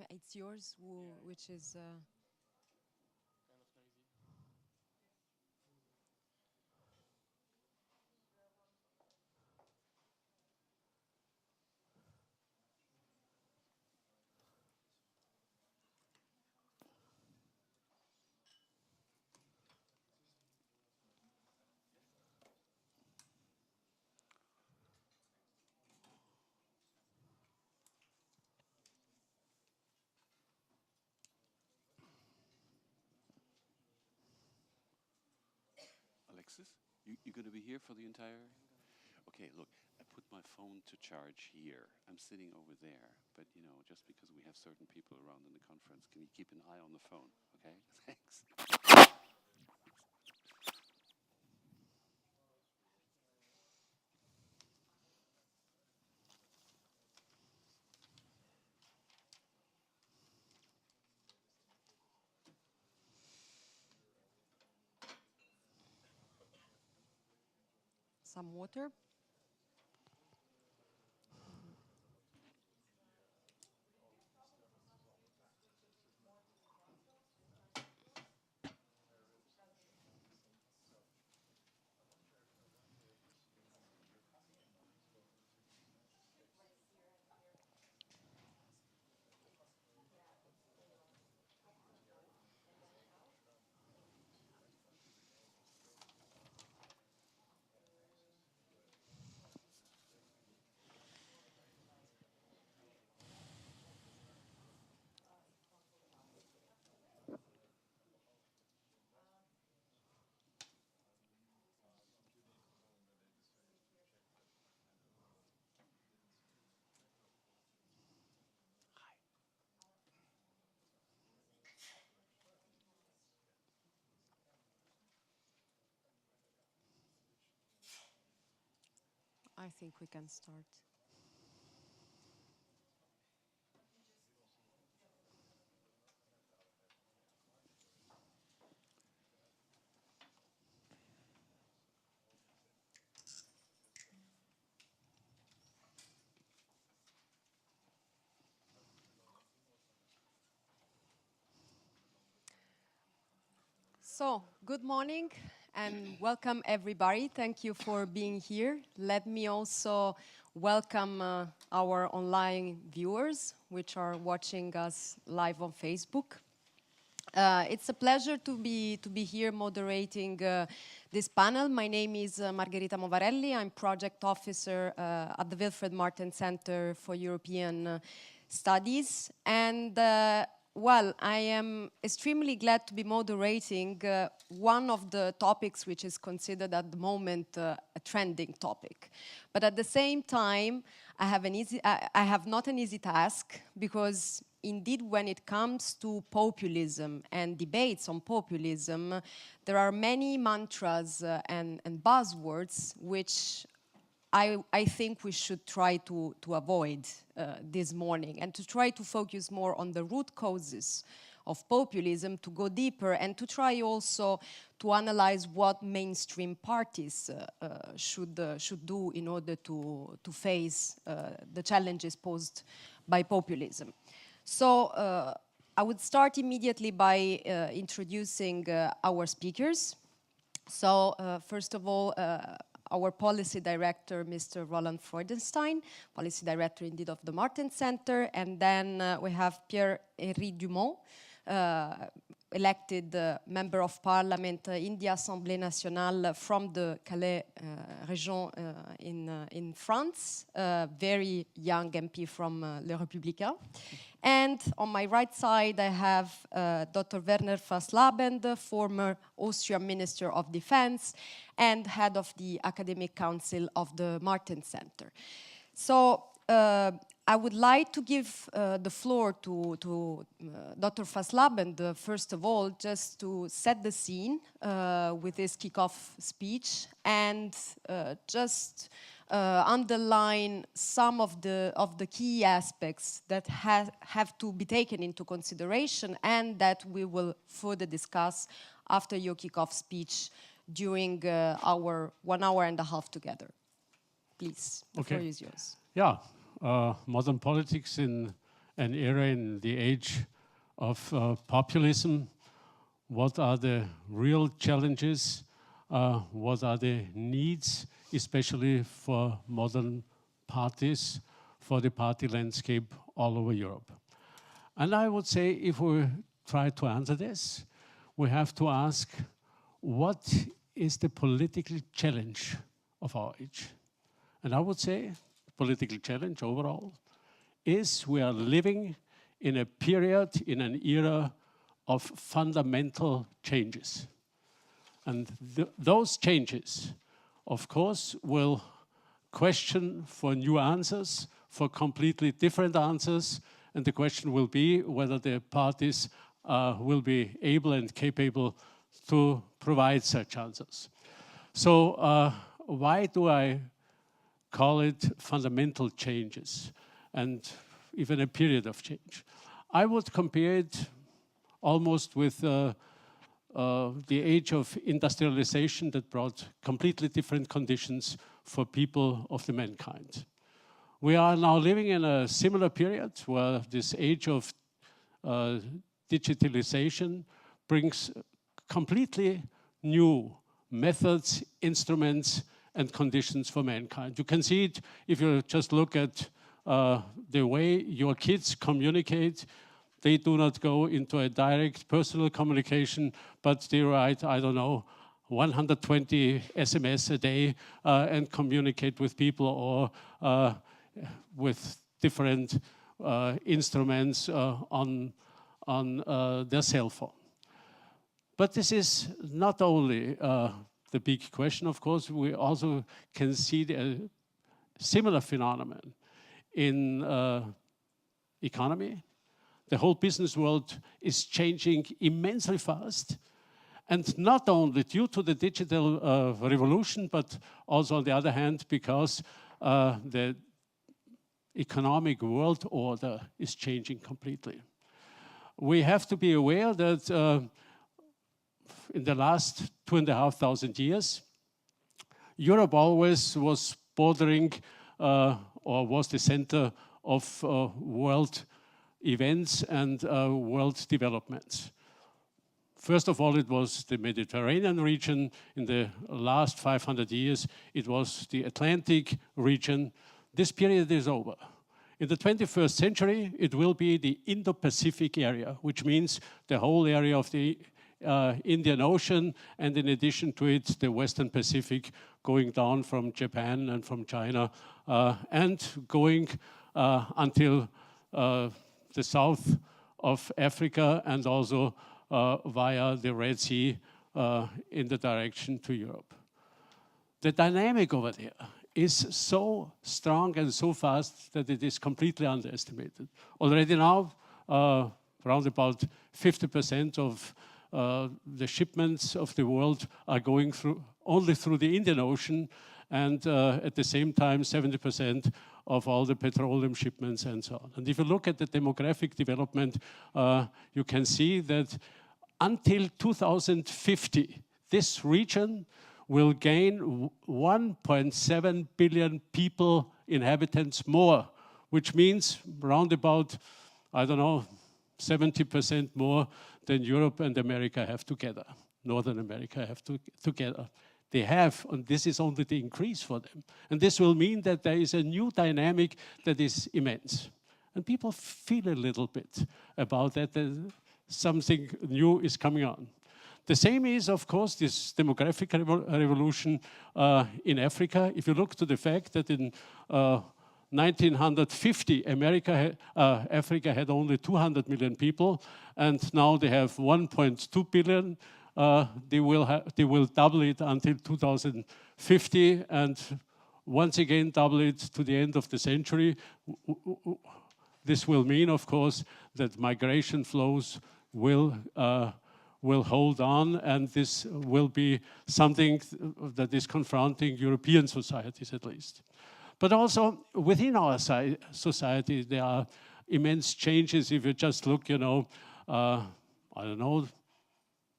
It's yours, which is... Alexis, you're going to be here for the entire... Okay, look, I put my phone to charge here. I'm sitting over there, but you know, just because we have certain people around in the conference, can you keep an eye on the phone, okay? Thanks. Some water. I think we can start. So, good morning and welcome everybody. Thank you for being here. Let me also welcome our online viewers, which are watching us live on Facebook. It's a pleasure to be here moderating this panel. My name is Margherita Movarelli. I'm project officer at the Wilfred Martens Center for European Studies. And well, I am extremely glad to be moderating one of the topics which is considered at the moment a trending topic. But at the same time, I have not an easy task, because indeed when it comes to populism and debates on populism, there are many mantras and buzzwords which I think we should try to avoid this morning, and to try to focus more on the root causes of populism, to go deeper, and to try also to analyze what mainstream parties should do in order to face the challenges posed by populism. So I would start immediately by introducing our speakers. So first of all, our policy director, Mr. Roland Freudenstein, policy director indeed of the Martens Center. And then we have Pierre-Henri Dumont, elected member of parliament in the Assemblée nationale from the Calais region in France, very young MP from Les Républicains. And on my right side, I have Dr. Werner Faslabend, former Austrian Minister of Defense and head of the Academic Council of the Martens Center. So I would like to give the floor to Dr. Faslabend, first of all, just to set the scene with his kickoff speech and just underline some of the key aspects that have to be taken into consideration and that we will further discuss after your kickoff speech during our 1 hour and a half together. Please, the floor is yours. Yeah, modern politics in an era in the age of populism. What are the real challenges? What are the needs, especially for modern parties, for the party landscape all over Europe? And I would say if we try to answer this, we have to ask, what is the political challenge of our age? And I would say the political challenge overall is we are living in a period, in an era of fundamental changes. And those changes, of course, will question for new answers, for completely different answers, and the question will be whether the parties will be able and capable to provide such answers. So why do I call it fundamental changes and even a period of change? I would compare it almost with the age of industrialization that brought completely different conditions for people of the mankind. We are now living in a similar period where this age of digitalization brings completely new methods, instruments, and conditions for mankind. You can see it if you just look at the way your kids communicate. They do not go into a direct personal communication, but they write, I don't know, 120 SMS a day and communicate with people or with different instruments on their cell phone. But this is not only the big question, of course. We also can see the similar phenomenon in economy. The whole business world is changing immensely fast. And not only due to the digital revolution, but also on the other hand, because the economic world order is changing completely. We have to be aware that in the last 2,500 years, Europe always was bordering or was the center of world events and world developments. First of all, it was the Mediterranean region. In the last 500 years, it was the Atlantic region. This period is over. In the 21st century, it will be the Indo-Pacific area, which means the whole area of the Indian Ocean, and in addition to it, the Western Pacific, going down from Japan and from China, and going until the south of Africa, and also via the Red Sea in the direction to Europe. The dynamic over there is so strong and so fast that it is completely underestimated. Already now, around about 50% of the shipments of the world are going only through the Indian Ocean, and at the same time 70% of all the petroleum shipments and so on. And if you look at the demographic development, you can see that until 2050, this region will gain 1.7 billion people, inhabitants more, which means round about, I don't know, 70% more than Europe and America have together, Northern America have together. They have, and this is only the increase for them. And this will mean that there is a new dynamic that is immense. And people feel a little bit about that something new is coming on. The same is, of course, this demographic revolution in Africa. If you look to the fact that in 1950, Africa had only 200 million people, and now they have 1.2 billion. They will double it until 2050, and once again double it to the end of the century. This will mean, of course, that migration flows will hold on, and this will be something that is confronting European societies at least. But also within our society, there are immense changes. If you just look, I don't know,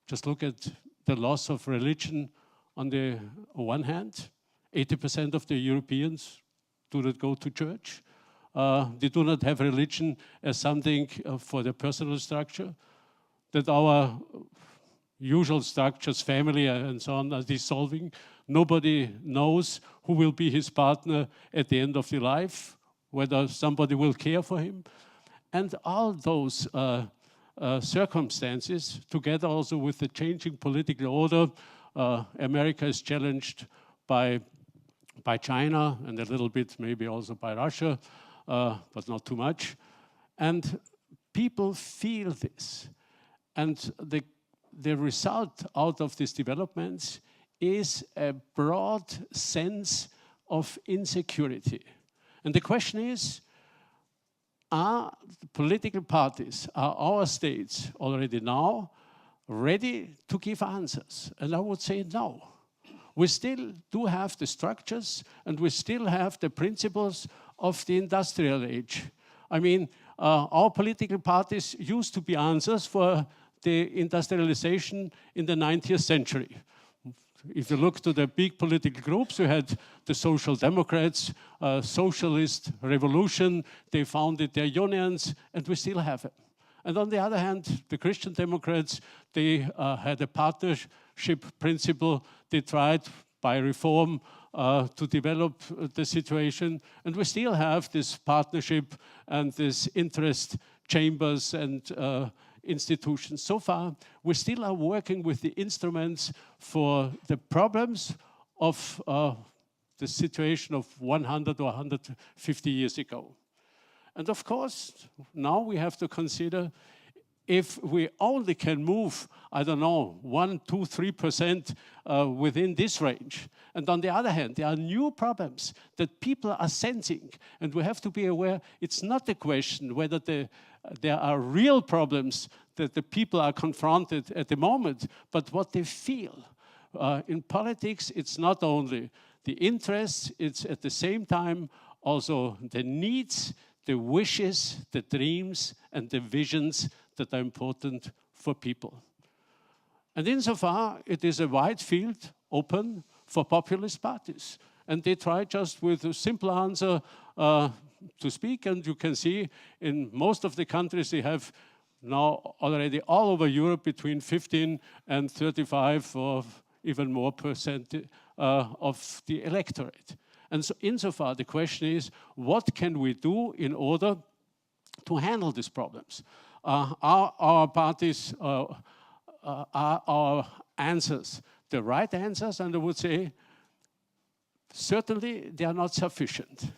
just look at the loss of religion on the one hand. 80% of the Europeans do not go to church. They do not have religion as something for their personal structure, that our usual structures, family and so on, are dissolving. Nobody knows who will be his partner at the end of the life, whether somebody will care for him. And all those circumstances, together also with the changing political order, America is challenged by China and a little bit maybe also by Russia, but not too much. And people feel this. And the result out of these developments is a broad sense of insecurity. And the question is, are the political parties, are our states already now ready to give answers? And I would say no. We still do have the structures and we still have the principles of the industrial age. I mean, our political parties used to be answers for the industrialization in the 19th century. If you look to the big political groups, you had the Social Democrats, Socialist Revolution, they founded their unions, and we still have it. And on the other hand, the Christian Democrats, they had a partnership principle. They tried by reform to develop the situation, and we still have this partnership and this interest chambers and institutions. So far, we still are working with the instruments for the problems of the situation of 100 or 150 years ago. And of course, now we have to consider if we only can move, I don't know, 1, 2, 3% within this range. And on the other hand, there are new problems that people are sensing. And we have to be aware, it's not a question whether there are real problems that the people are confronted at the moment, but what they feel. In politics, it's not only the interests, it's at the same time also the needs, the wishes, the dreams, and the visions that are important for people. And insofar, it is a wide field open for populist parties. And they try just with a simple answer to speak, and you can see in most of the countries they have now already all over Europe between 15 and 35 or even more percent of the electorate. And so insofar, the question is, what can we do in order to handle these problems? Are our parties, are our answers the right answers? And I would say, certainly they are not sufficient.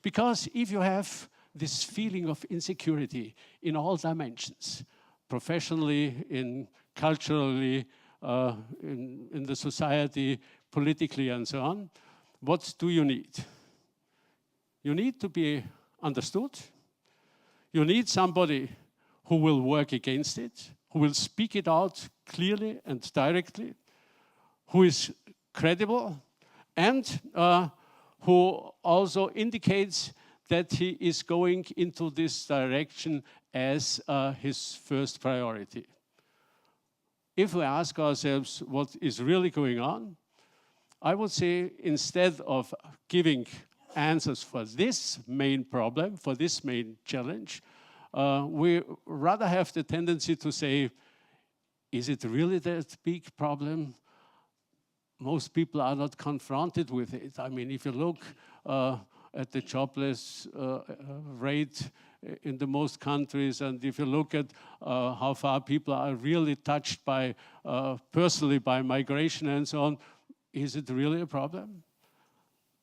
Because if you have this feeling of insecurity in all dimensions, professionally, culturally, in the society, politically, and so on, what do you need? You need to be understood. You need somebody who will work against it, who will speak it out clearly and directly, who is credible, and who also indicates that he is going into this direction as his first priority. If we ask ourselves what is really going on, I would say instead of giving answers for this main problem, for this main challenge, we rather have the tendency to say, is it really that big problem? Most people are not confronted with it. I mean, if you look at the jobless rate in the most countries, and if you look at how far people are really touched by, personally by migration and so on, is it really a problem?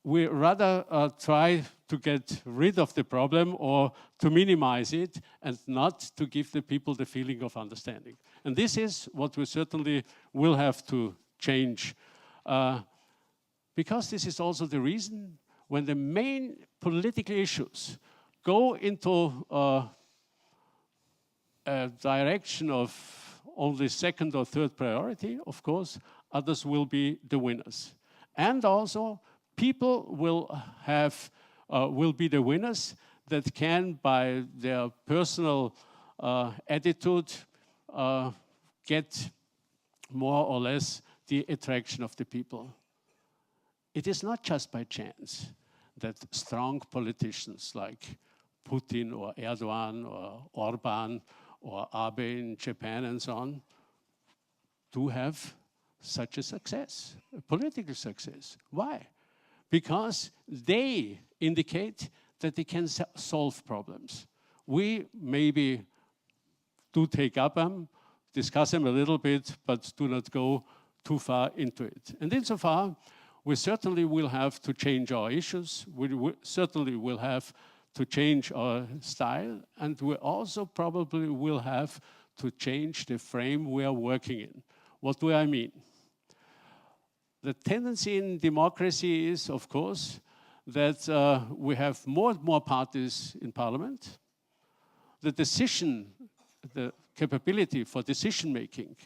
We rather try to get rid of the problem or to minimize it and not to give the people the feeling of understanding. And this is what we certainly will have to change. Because this is also the reason when the main political issues go into a direction of only second or third priority, of course, others will be the winners. And also, people will be the winners that can, by their personal attitude, get more or less the attraction of the people. It is not just by chance that strong politicians like Putin or Erdogan or Orban or Abe in Japan and so on, do have such a success, a political success. Why? Because they indicate that they can solve problems. We maybe do take up them, discuss them a little bit, but do not go too far into it. And insofar, we certainly will have to change our issues. We certainly will have to change our style, and we also probably will have to change the frame we are working in. What do I mean? The tendency in democracy is, of course, that we have more and more parties in parliament. The capability for decision making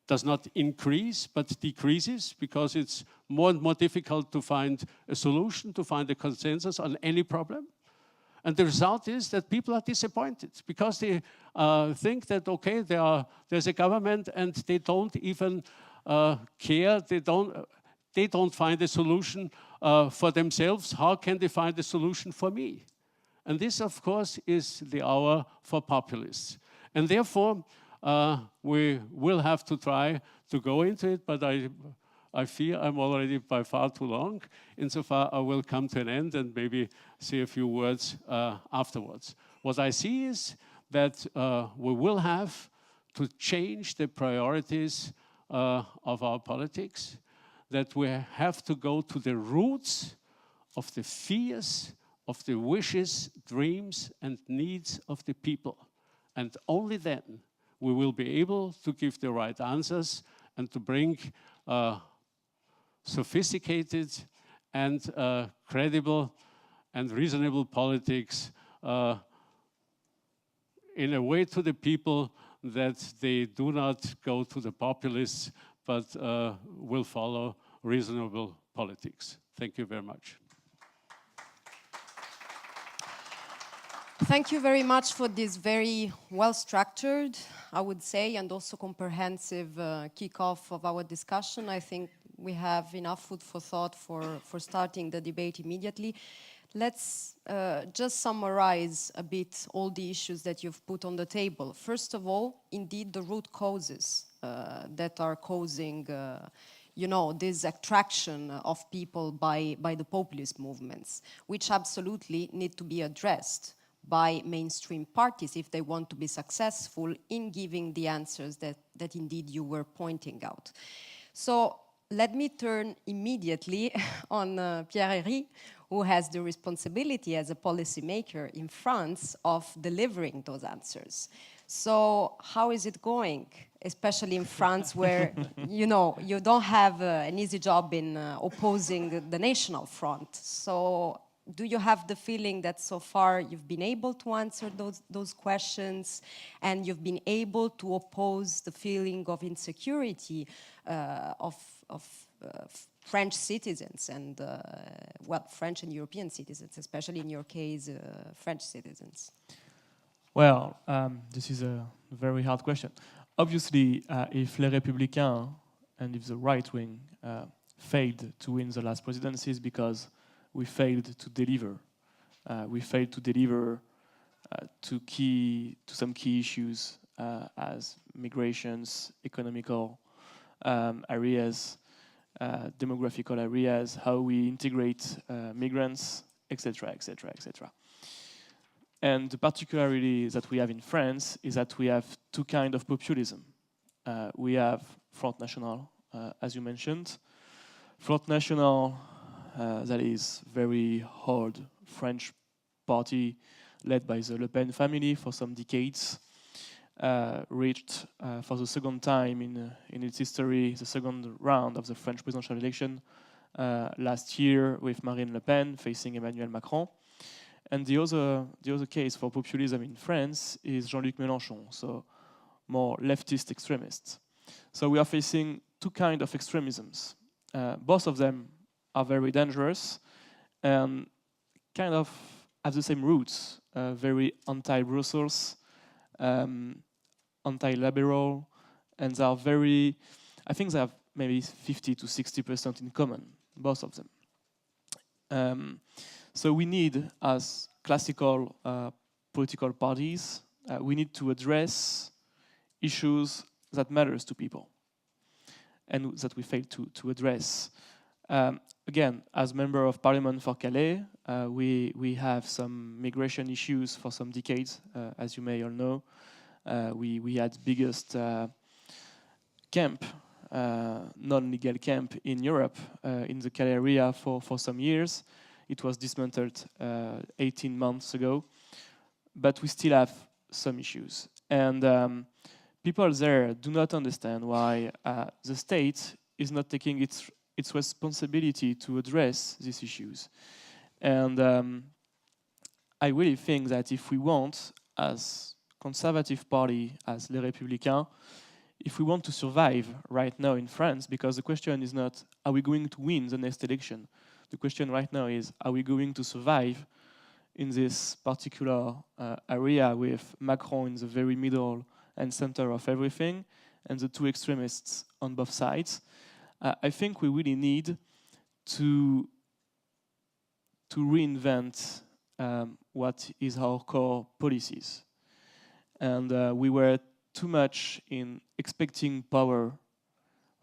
does not increase, but decreases, because it's more and more difficult to find a solution, to find a consensus on any problem. And the result is that people are disappointed, because they think that, okay, there's a government and they don't even care, they don't find a solution for themselves. How can they find a solution for me? And this, of course, is the hour for populists. And therefore, we will have to try to go into it, but I fear I'm already by far too long. Insofar, I will come to an end and maybe say a few words afterwards. What I see is that we will have to change the priorities of our politics, that we have to go to the roots of the fears, of the wishes, dreams, and needs of the people. And only then we will be able to give the right answers and to bring sophisticated and credible and reasonable politics in a way to the people that they do not go to the populists, but will follow reasonable politics. Thank you very much. Thank you very much for this very well-structured, I would say, and also comprehensive kickoff of our discussion. I think we have enough food for thought for starting the debate immediately. Let's just summarize a bit all the issues that you've put on the table. First of all, indeed, the root causes that are causing this attraction of people by the populist movements, which absolutely need to be addressed by mainstream parties if they want to be successful in giving the answers that indeed you were pointing out. So let me turn immediately on Pierre-Henri, who has the responsibility as a policymaker in France of delivering those answers. So how is it going, especially in France, where you don't have an easy job in opposing the National Front? So do you have the feeling that so far you've been able to answer those questions, and you've been able to oppose the feeling of insecurity of French citizens and, French and European citizens, especially in your case, French citizens? Well, this is a very hard question. Obviously, if Les Républicains and if the right wing failed to win the last presidencies because we failed to deliver. We failed to deliver to some key issues as migrations, economical areas, demographical areas, how we integrate migrants, etc., etc., etc. And the particularity that we have in France is that we have two kinds of populism. We have Front National, as you mentioned. Front National, that is very hard French party led by the Le Pen family for some decades, reached for the second time in its history the second round of the French presidential election last year with Marine Le Pen facing Emmanuel Macron. And the other case for populism in France is Jean-Luc Mélenchon, so more leftist extremists. So we are facing two kinds of extremisms. Both of them are very dangerous and kind of have the same roots, very anti-Brussels, anti-liberal, and they are very, I think they have maybe 50 to 60% in common, both of them. So we need, as classical political parties, we need to address issues that matters to people and that we fail to address. Again, as member of parliament for Calais, we have some migration issues for some decades, as you may all know. We had biggest camp, non-legal camp in Europe, in the Calais area for some years. It was dismantled 18 months ago, but we still have some issues. And people there do not understand why the state is not taking its responsibility to address these issues. And I really think that if we want, as conservative party, as Les Républicains, if we want to survive right now in France, because the question is not, are we going to win the next election? The question right now is, are we going to survive in this particular area with Macron in the very middle and center of everything, and the two extremists on both sides? I think we really need to reinvent what is our core policies. And we were too much in expecting power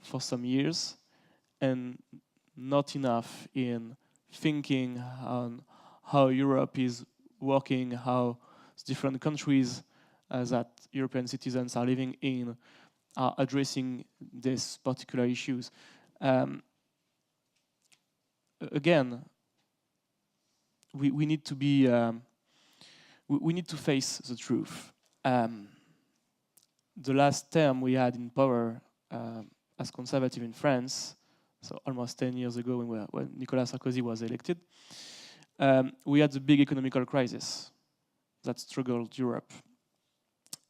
for some years and not enough in thinking on how Europe is working, how different countries that European citizens are living in are addressing these particular issues. Again, we need to be we need to face the truth. The last term we had in power as conservative in France, so almost 10 years ago when Nicolas Sarkozy was elected, we had the big economical crisis that struggled Europe.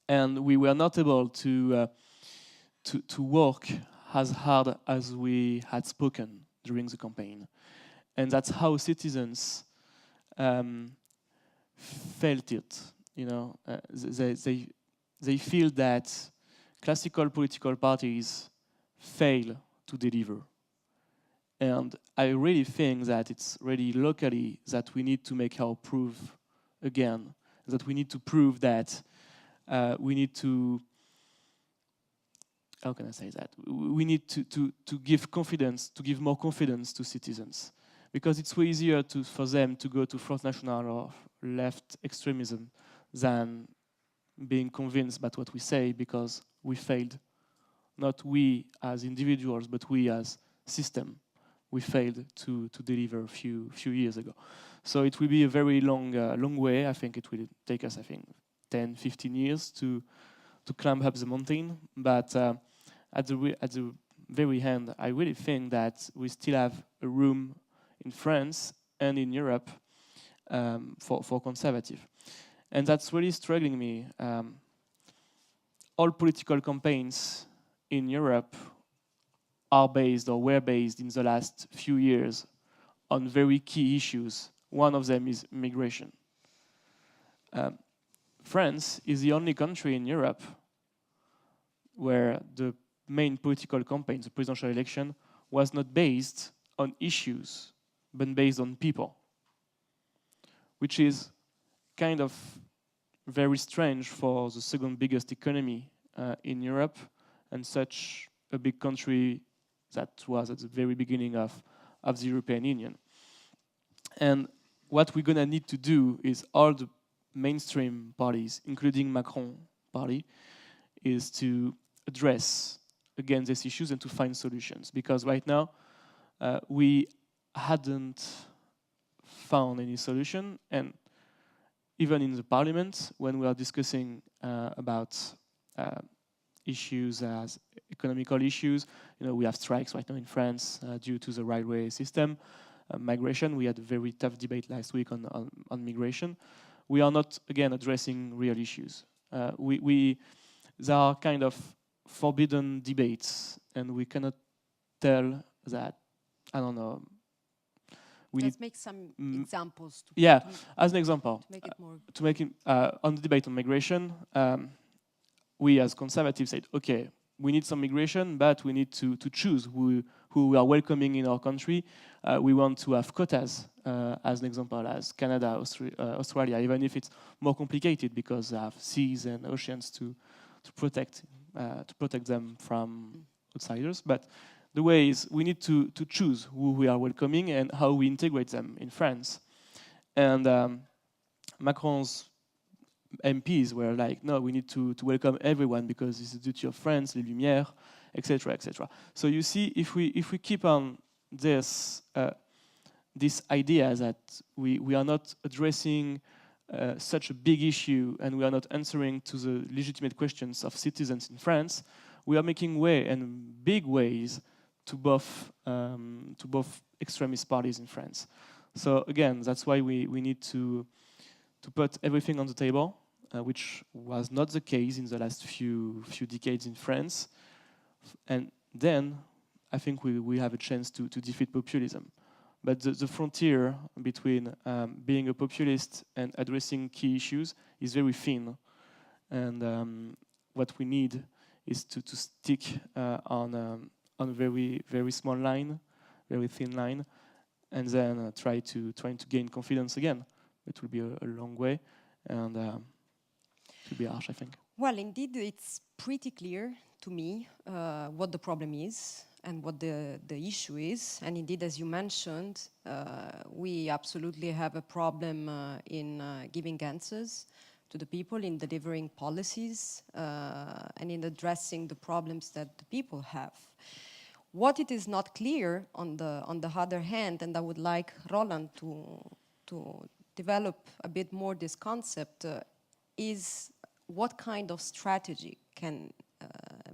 And we were not able to work as hard as we had spoken during the campaign. And that's how citizens felt it. You know, they feel that classical political parties fail to deliver. And I really think that it's really locally that we need to make our proof again, that we need to prove that we need to, how can I say that? We need to give confidence, to give more confidence to citizens. Because it's way easier for them to go to Front National or left extremism than being convinced by what we say, because we failed. Not we as individuals, but we as system. We failed to deliver a few years ago. So it will be a very long way. I think it will take us, 10, 15 years to climb up the mountain. But at the very end, I really think that we still have a room in France and in Europe for conservative. And that's really struggling me. All political campaigns in Europe are based or were based in the last few years on very key issues. One of them is migration. France is the only country in Europe where the main political campaign, the presidential election, was not based on issues, but based on people, which is kind of very strange for the second biggest economy in Europe and such a big country that was at the very beginning of the European Union. And what we're gonna need to do is all the mainstream parties, including Macron party, is to address again these issues and to find solutions. Because right now, we hadn't found any solution, and even in the parliament, when we are discussing about issues as economical issues, we have strikes right now in France due to the railway system. Migration, we had a very tough debate last week on migration. We are not, again, addressing real issues. There are kind of forbidden debates, and we cannot tell that, I don't know. Let's make some examples. As an example, on the debate on migration, we as conservatives said, okay, we need some migration, but we need to choose who we are welcoming in our country. We want to have quotas, as an example, as Canada, Australia, even if it's more complicated because they have seas and oceans to protect them from outsiders. But the way is we need to choose who we are welcoming and how we integrate them in France. And Macron's MPs were like, no, we need to welcome everyone because it's the duty of France, les Lumières, etc., etc. So you see, if we keep on this idea that we are not addressing such a big issue and we are not answering to the legitimate questions of citizens in France, we are making way and big ways to both extremist parties in France. So again, that's why we need to put everything on the table, which was not the case in the last few decades in France. And then I think we have a chance to defeat populism. But the frontier between being a populist and addressing key issues is very thin. And what we need is to stick on a very, very small line, very thin line, and then trying to gain confidence again. It will be a long way, and it will be harsh, I think. Well, indeed, it's pretty clear to me what the problem is and what the issue is. And indeed, as you mentioned, we absolutely have a problem in giving answers to the people, in delivering policies, and in addressing the problems that the people have. What it is not clear, on the other hand, and I would like Roland to develop a bit more this concept, is what kind of strategy can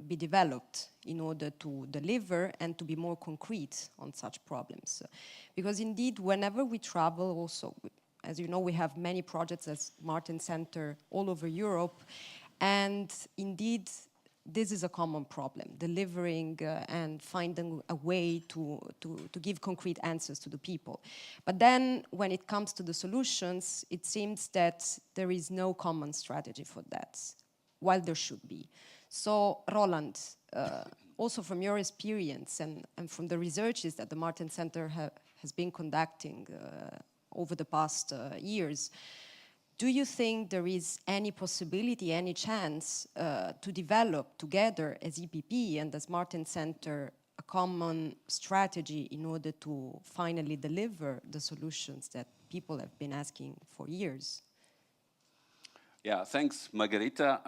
be developed in order to deliver and to be more concrete on such problems. Because indeed, whenever we travel also, as you know, we have many projects as Martin Center all over Europe, and indeed, this is a common problem, delivering and finding a way to give concrete answers to the people. But then when it comes to the solutions, it seems that there is no common strategy for that, while there should be. So Roland, also from your experience and from the researches that the Martin Center has been conducting over the past years, do you think there is any possibility, any chance to develop together as EPP and as Martin Center a common strategy in order to finally deliver the solutions that people have been asking for years? Yeah, thanks, Margarita.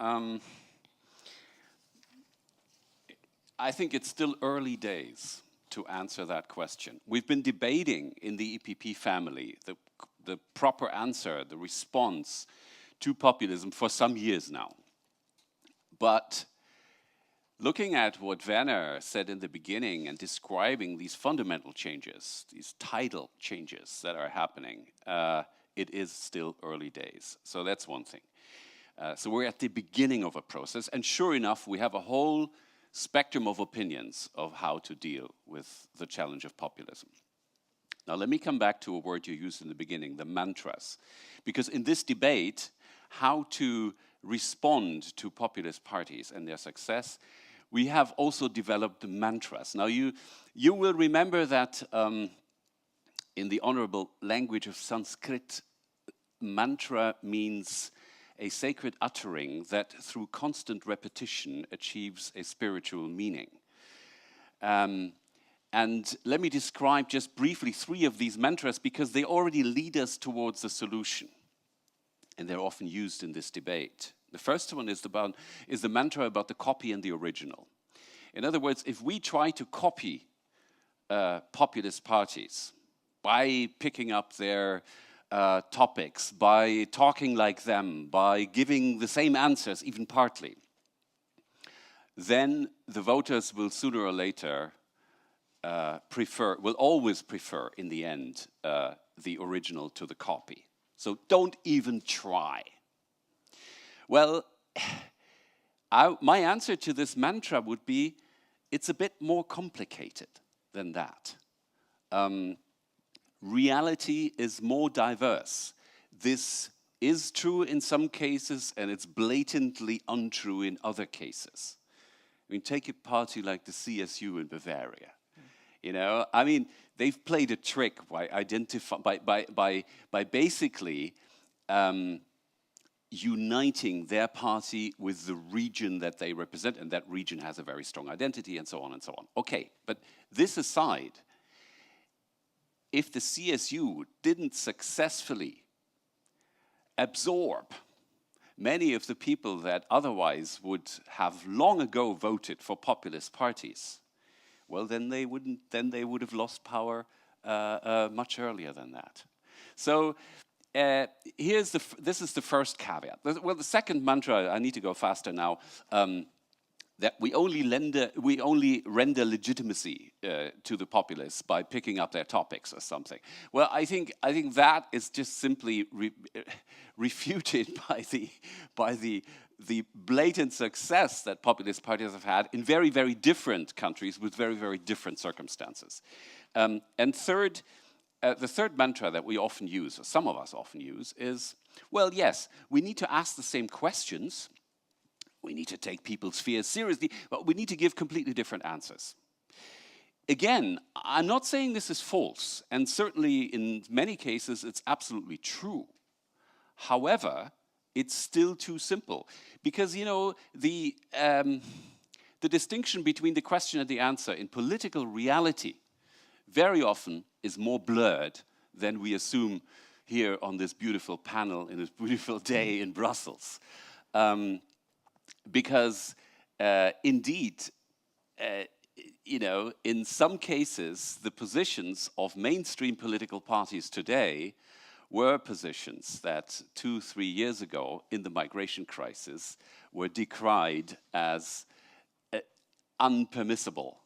I think it's still early days to answer that question. We've been debating in the EPP family the proper answer, the response to populism for some years now. But looking at what Werner said in the beginning and describing these fundamental changes, these tidal changes that are happening, it is still early days. So that's one thing. So we're at the beginning of a process, and sure enough, we have a whole spectrum of opinions of how to deal with the challenge of populism. Now, let me come back to a word you used in the beginning, the mantras. Because in this debate, how to respond to populist parties and their success, we have also developed the mantras. Now, you will remember that in the honorable language of Sanskrit, mantra means a sacred uttering that through constant repetition achieves a spiritual meaning. And let me describe just briefly 3 of these mantras because they already lead us towards a solution. And they're often used in this debate. The first one is the mantra about the copy and the original. In other words, if we try to copy populist parties by picking up their topics, by talking like them, by giving the same answers, even partly, then the voters will sooner or later will always prefer, in the end, the original to the copy. So don't even try. Well, my answer to this mantra would be, it's a bit more complicated than that. Reality is more diverse. This is true in some cases, and it's blatantly untrue in other cases. I mean, take a party like the CSU in Bavaria. You know, I mean, they've played a trick by basically uniting their party with the region that they represent, and that region has a very strong identity, and so on and so on. Okay, but this aside, if the CSU didn't successfully absorb many of the people that otherwise would have long ago voted for populist parties, well, then they would have lost power much earlier than that. So this is the first caveat. Well, the second mantra, I need to go faster now, that we only render legitimacy to the populists by picking up their topics or something. Well, I think that is just simply refuted by the blatant success that populist parties have had in very, very different countries with very, very different circumstances. And third, the third mantra that we often use, or some of us often use, is, well, yes, we need to ask the same questions. We need to take people's fears seriously, but we need to give completely different answers. Again, I'm not saying this is false, and certainly in many cases it's absolutely true. However, it's still too simple, because, you know, the distinction between the question and the answer in political reality very often is more blurred than we assume here on this beautiful panel in this beautiful day in Brussels. Because indeed, you know, in some cases, the positions of mainstream political parties today were positions that 2-3 years ago in the migration crisis were decried as unpermissible.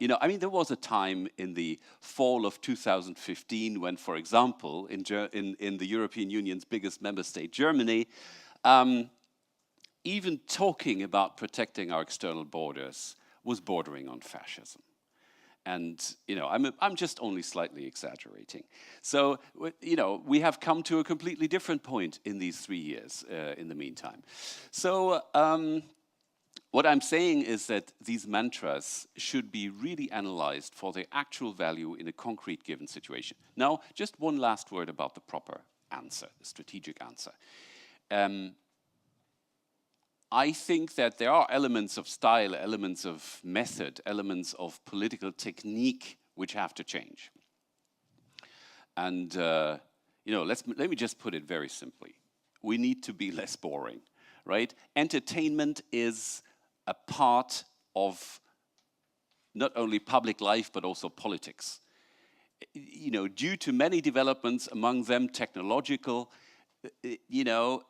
You know, I mean, there was a time in the fall of 2015 when, for example, in the European Union's biggest member state, Germany, even talking about protecting our external borders was bordering on fascism. And, you know, I'm just only slightly exaggerating. So, you know, we have come to a completely different point in these 3 years in the meantime. So, what I'm saying is that these mantras should be really analyzed for their actual value in a concrete given situation. Now, just one last word about the proper answer, the strategic answer. I think that there are elements of style, elements of method, elements of political technique which have to change. And, you know, let me just put it very simply. We need to be less boring, right? Entertainment is a part of not only public life, but also politics. You know, due to many developments, among them technological, you know,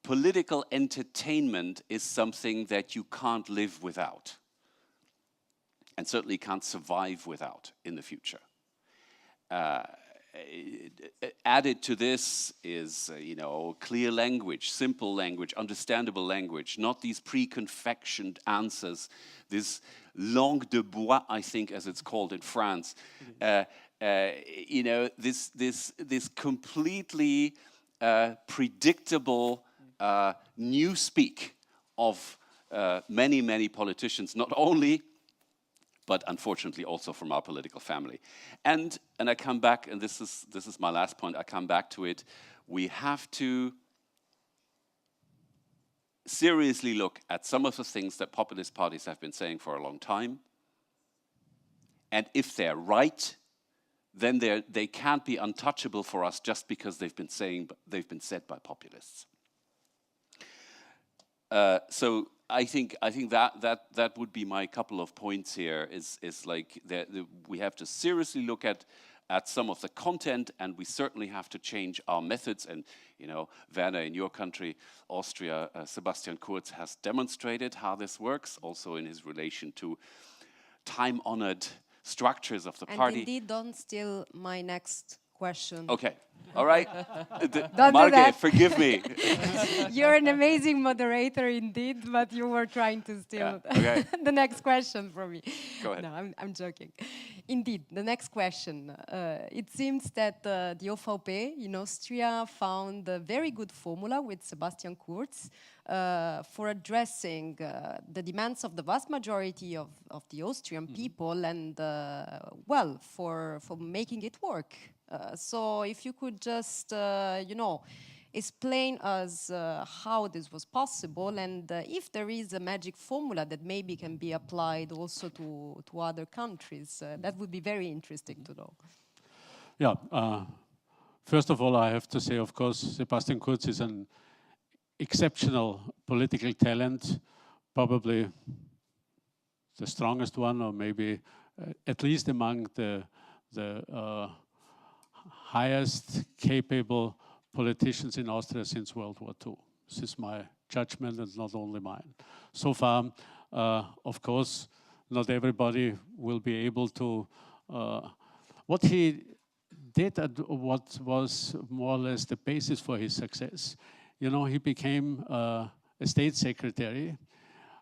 political entertainment is something that you can't live without, and certainly can't survive without in the future. Added to this is, you know, clear language, simple language, understandable language, not these pre-confectioned answers, this langue de bois, I think, as it's called in France. You know, this completely predictable newspeak of many politicians, not only, but unfortunately also from our political family. And I come back, and this is my last point, I come back to it. We have to seriously look at some of the things that populist parties have been saying for a long time. And if they're right, then they can't be untouchable for us just because they've been said by populists. So I think that would be my couple of points here. Is like we have to seriously look at some of the content, and we certainly have to change our methods. And, you know, Werner, in your country, Austria, Sebastian Kurz has demonstrated how this works, also in his relation to time-honored structures of the party. And indeed, don't steal my next question. Okay. All right. Don't do Marge, that. forgive me. You're an amazing moderator indeed, but you were trying to steal okay. the next question from me. Go ahead. No, I'm joking. Indeed, the next question. It seems that the OVP in Austria found a very good formula with Sebastian Kurz for addressing the demands of the vast majority of the Austrian people and, well, for making it work. So if you could just, explain us how this was possible and if there is a magic formula that maybe can be applied also to other countries. That would be very interesting to know. Yeah. First of all, I have to say, of course, Sebastian Kurz is an exceptional political talent, probably the strongest one, or maybe at least among the highest capable politicians in Austria since World War II. This is my judgment and not only mine. So far, of course, not everybody will be able to. What he did and what was more or less the basis for his success, he became a state secretary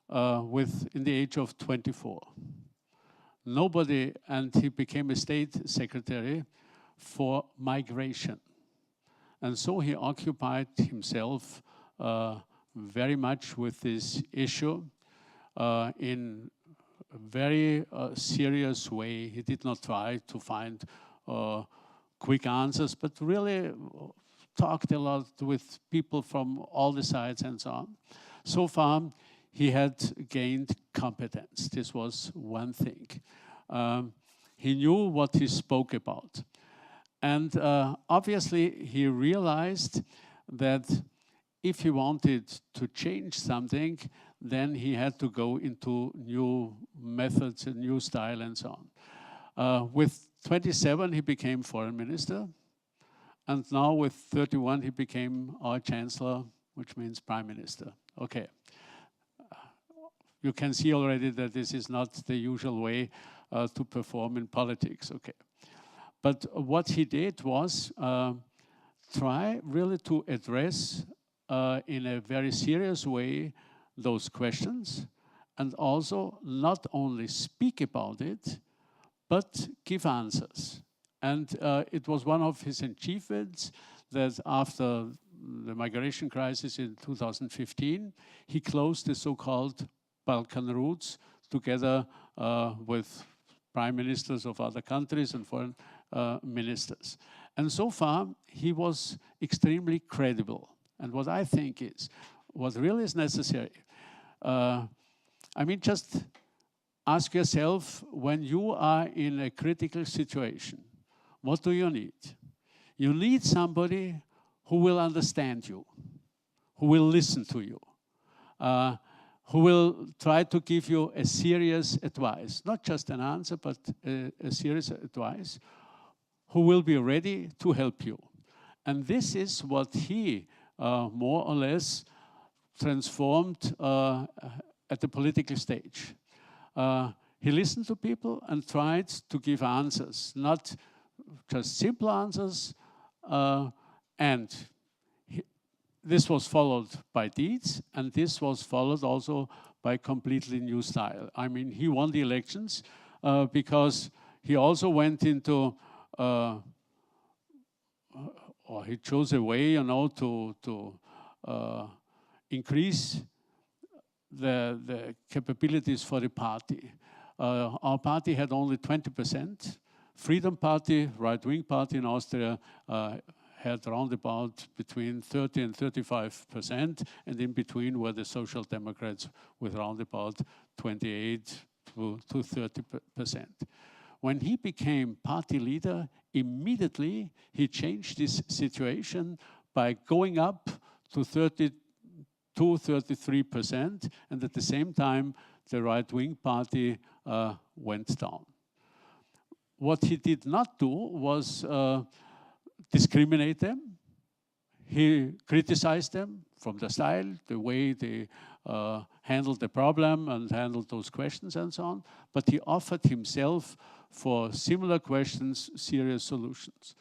in the age of 24. And he became a state secretary for migration. And so he occupied himself very much with this issue in a very serious way. He did not try to find quick answers, but really talked a lot with people from all the sides and so on. So far, he had gained competence. This was one thing. He knew what he spoke about. And obviously, he realized that if he wanted to change something, then he had to go into new methods, a new style, and so on. With 27, he became foreign minister. And now with 31, he became our chancellor, which means prime minister. Okay. You can see already that this is not the usual way to perform in politics. Okay. But what he did was try really to address in a very serious way those questions, and also not only speak about it, but give answers. And it was one of his achievements that after the migration crisis in 2015, he closed the so-called Balkan routes together with prime ministers of other countries and foreign ministers. And so far, he was extremely credible. And what I think is, what really is necessary, just ask yourself, when you are in a critical situation, what do you need? You need somebody who will understand you, who will listen to you, who will try to give you a serious advice, not just an answer, but a serious advice, who will be ready to help you. And this is what he more or less transformed at the political stage. He listened to people and tried to give answers, not just simple answers, and this was followed by deeds, and this was followed also by a completely new style. I mean, he won the elections because he also went into, or he chose a way, to increase the capabilities for the party. Our party had only 20%. Freedom Party, right-wing party in Austria, had around about between 30 and 35%, and in between were the Social Democrats with around about 28 to 30%. When he became party leader, immediately he changed this situation by going up to 32, 33%, and at the same time, the right-wing party went down. What he did not do was discriminate them. He criticized them from the style, the way they handled the problem and handled those questions and so on, but he offered himself for similar questions serious solutions.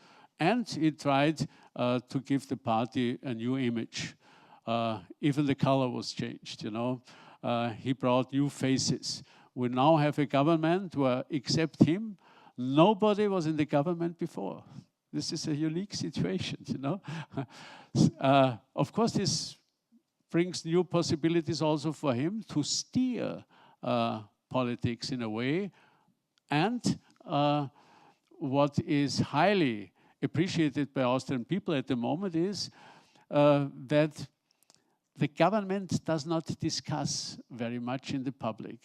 And he tried to give the party a new image. Even the color was changed, you know. He brought new faces. We now have a government where, except him, nobody was in the government before. This is a unique situation, you know. Of course, this brings new possibilities also for him to steer politics in a way. And what is highly appreciated by Austrian people at the moment is that the government does not discuss very much in the public.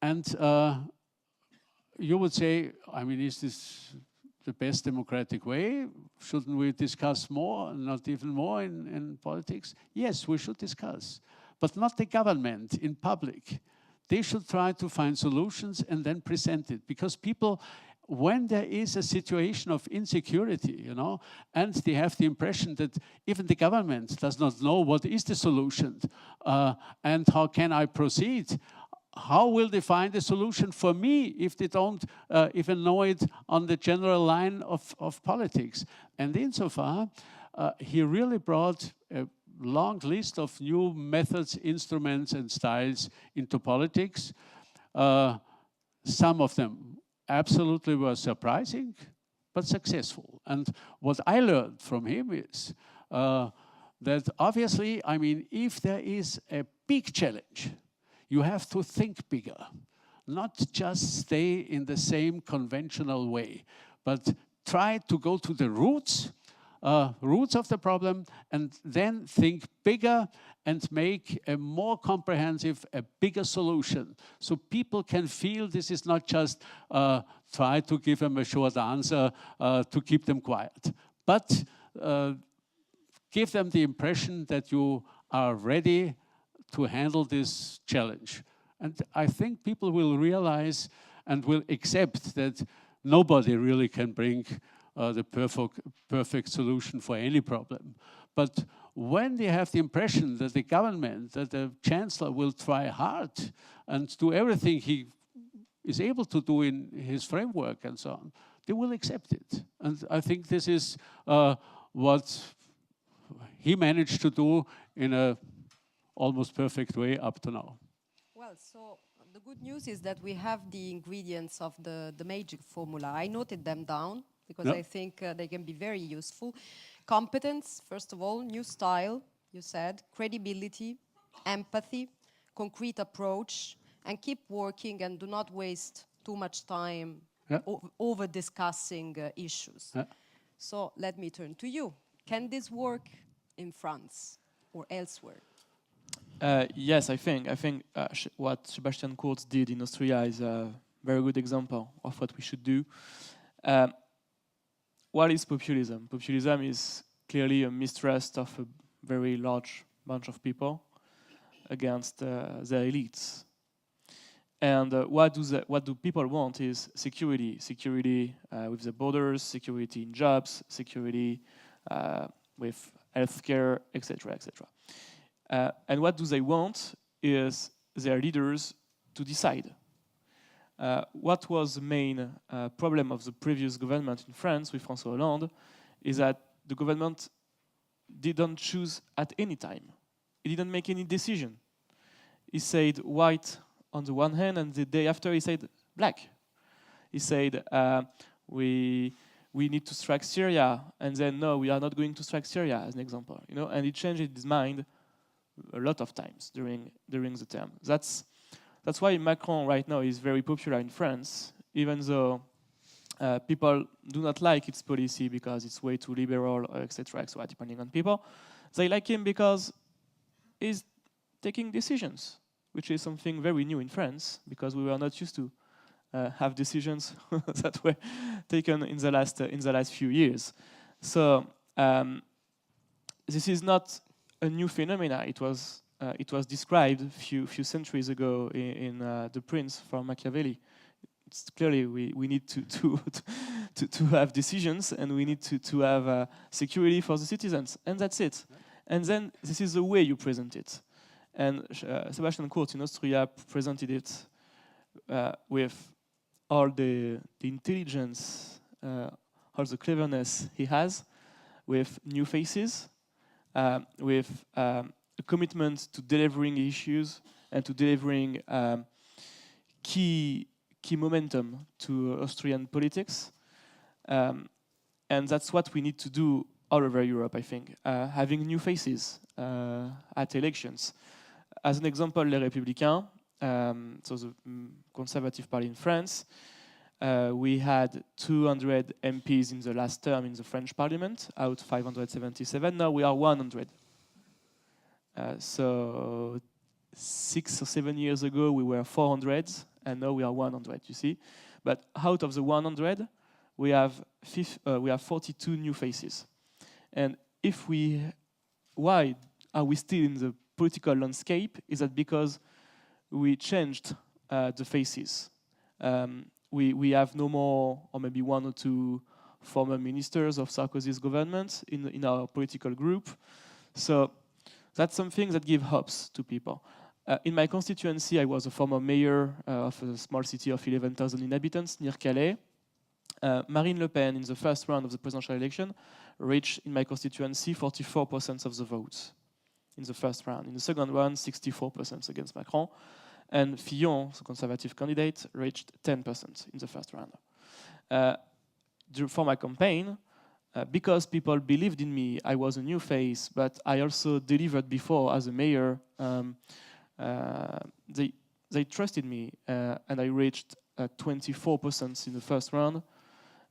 And you would say, I mean, is this the best democratic way? Shouldn't we discuss more, not even more in politics? Yes, we should discuss, but not the government in public. They should try to find solutions and then present it, because people, when there is a situation of insecurity, you know, and they have the impression that even the government does not know what is the solution and how can I proceed, how will they find a solution for me if they don't even know it on the general line of politics? And insofar, he really brought a long list of new methods, instruments, and styles into politics. Some of them absolutely were surprising, but successful. And what I learned from him is that obviously, I mean, if there is a big challenge, you have to think bigger, not just stay in the same conventional way, but try to go to the roots of the problem, and then think bigger and make a more comprehensive, a bigger solution. So people can feel this is not just try to give them a short answer to keep them quiet, but give them the impression that you are ready to handle this challenge. And I think people will realize and will accept that nobody really can bring the perfect solution for any problem. But when they have the impression that the government, that the chancellor will try hard and do everything he is able to do in his framework and so on, they will accept it. And I think this is what he managed to do in a almost perfect way up to now. Well, so the good news is that we have the ingredients of the magic formula. I noted them down because I think they can be very useful. Competence, first of all, new style, you said, credibility, empathy, concrete approach, and keep working and do not waste too much time over discussing issues. So let me turn to you. Can this work in France or elsewhere? Yes, I think what Sebastian Kurz did in Austria is a very good example of what we should do. What is populism? Populism is clearly a mistrust of a very large bunch of people against their elites. And what do people want is security. Security with the borders, security in jobs, security with healthcare, etc., etc. And what do they want is their leaders to decide. What was the main problem of the previous government in France with François Hollande is that the government didn't choose at any time. It didn't make any decision. He said white on the one hand, and the day after he said black. He said we need to strike Syria, and then no, we are not going to strike Syria, as an example. You know, and he changed his mind a lot of times during the term. That's why Macron right now is very popular in France, even though people do not like its policy because it's way too liberal, etc., depending on people. They like him because he's taking decisions, which is something very new in France, because we were not used to have decisions that were taken in the last few years. So this is not a new phenomena. It was described a few centuries ago in The Prince from Machiavelli. It's clearly we need to have decisions, and we need to have security for the citizens, and that's it. And then this is the way you present it. And Sebastian Kurz in Austria presented it with all the intelligence all the cleverness he has, with new faces, with a commitment to delivering issues and to delivering key momentum to Austrian politics. And that's what we need to do all over Europe, I think, having new faces at elections. As an example, Les Républicains, so the Conservative Party in France, we had 200 MPs in the last term in the French Parliament, out 577. Now we are 100. So 6 or 7 years ago, we were 400, and now we are 100, you see. But out of the 100, we have 42 new faces. And why are we still in the political landscape? Is that because we changed the faces. We have no more, or maybe 1 or 2 former ministers of Sarkozy's government in our political group. So that's something that gives hopes to people. In my constituency, I was a former mayor of a small city of 11,000 inhabitants near Calais. Marine Le Pen, in the first round of the presidential election, reached, in my constituency, 44% of the votes in the first round. In the second round, 64% against Macron. And Fillon, the conservative candidate, reached 10% in the first round. For my campaign, because people believed in me, I was a new face, but I also delivered before as a mayor. They trusted me, and I reached 24% in the first round.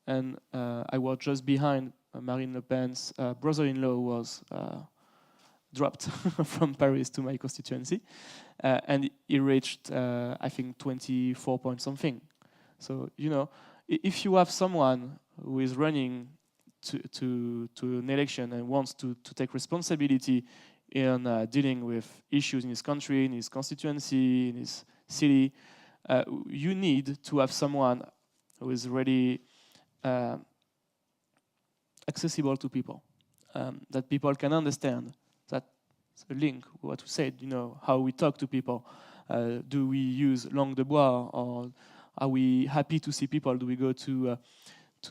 And I was just behind Marine Le Pen's brother-in-law, who was dropped from Paris to my constituency, and he reached, I think, 24 point something. So, you know, if you have someone who is running to an election and wants to take responsibility in dealing with issues in his country, in his constituency, in his city, you need to have someone who is really accessible to people, that people can understand. That's a link, what we said, you know, how we talk to people. Do we use langue de bois, or are we happy to see people? Do we go to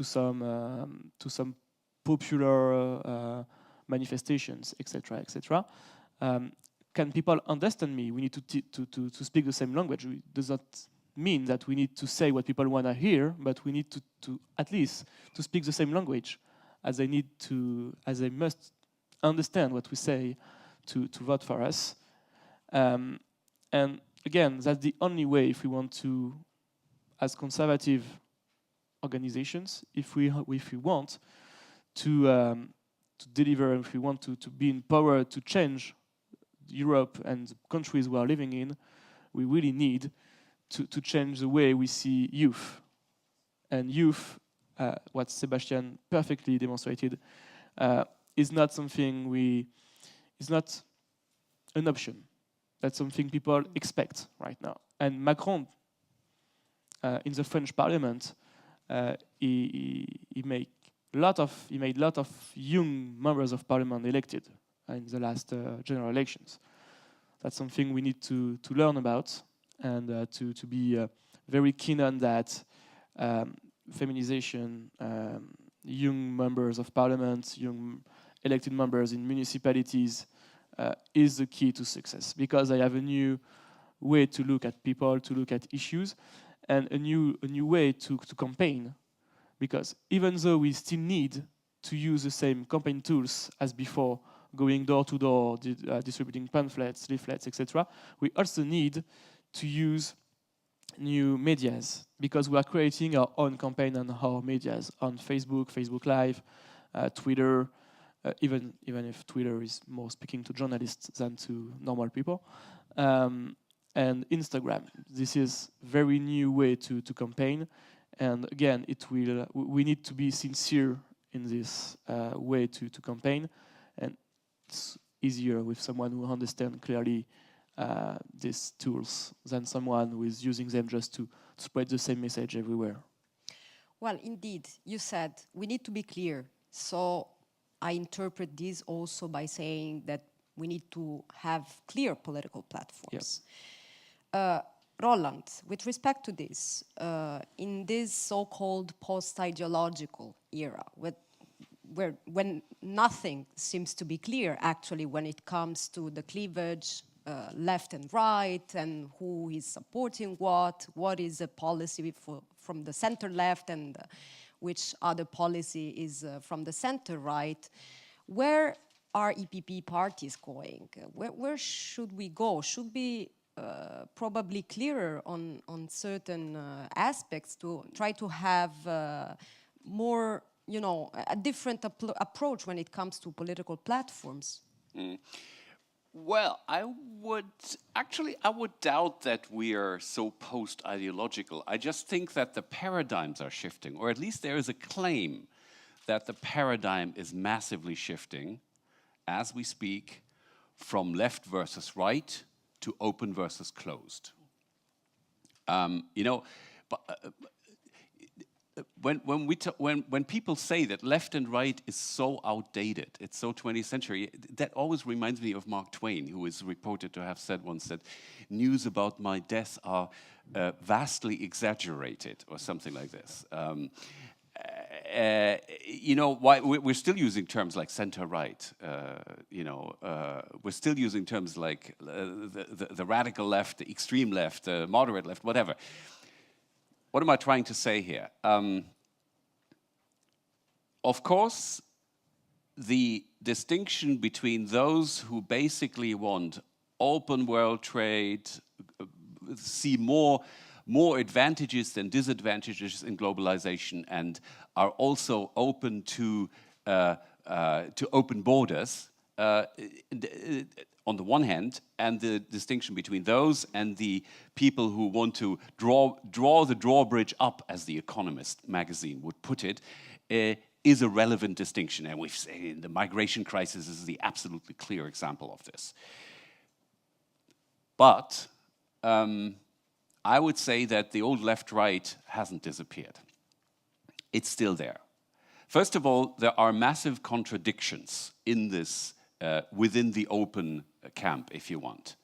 some popular manifestations, etc., etc.? Can people understand me? We need to speak the same language. It does not mean that we need to say what people want to hear, but we need to at least to speak the same language, as they must understand what we say to vote for us. And again, that's the only way if we want to, as conservative organizations, if we want to deliver, if we want to be in power to change Europe and the countries we are living in, we really need to change the way we see youth. And youth, what Sebastian perfectly demonstrated, is not something is not an option. That's something people expect right now. And Macron, in the French Parliament, he made a lot of young members of Parliament elected in the last general elections. That's something we need to learn about, and to be very keen on that. Feminization, young members of Parliament, young elected members in municipalities is the key to success, because they have a new way to look at people, to look at issues, and a new way to campaign. Because even though we still need to use the same campaign tools as before, going door to door, distributing pamphlets, leaflets, etc., we also need to use new medias, because we are creating our own campaign on our medias, on Facebook, Facebook Live, Twitter, even if Twitter is more speaking to journalists than to normal people, and Instagram. This is very new way to campaign, and again, we need to be sincere in this way to campaign, and it's easier with someone who understands clearly these tools than someone who is using them just to spread the same message everywhere. Well, indeed, you said we need to be clear. So I interpret this also by saying that we need to have clear political platforms. Roland, with respect to this, in this so-called post-ideological era, when nothing seems to be clear, actually, when it comes to the cleavage left and right, and who is supporting what is a policy from the center-left, and which other policy is from the center-right, where are EPP parties going? Where should we go? Should be probably clearer on certain aspects to try to have more, a different approach when it comes to political platforms. Well, I would doubt that we are so post-ideological. I just think that the paradigms are shifting, or at least there is a claim that the paradigm is massively shifting as we speak from left versus right to open versus closed. When people say that left and right is so outdated, it's so 20th century, that always reminds me of Mark Twain, who is reported to have said once that news about my death are vastly exaggerated, or something like this. Why we're still using terms like center-right. We're still using terms like the radical left, the extreme left, the moderate left, whatever. What am I trying to say here? Of course, the distinction between those who basically want open world trade, see more advantages than disadvantages in globalization, and are also open to open borders, on the one hand, and the distinction between those and the people who want to draw the drawbridge up, as The Economist magazine would put it, is a relevant distinction. And we've seen the migration crisis is the absolutely clear example of this. But I would say that the old left-right hasn't disappeared. It's still there. First of all, there are massive contradictions in this, within the open camp, if you want.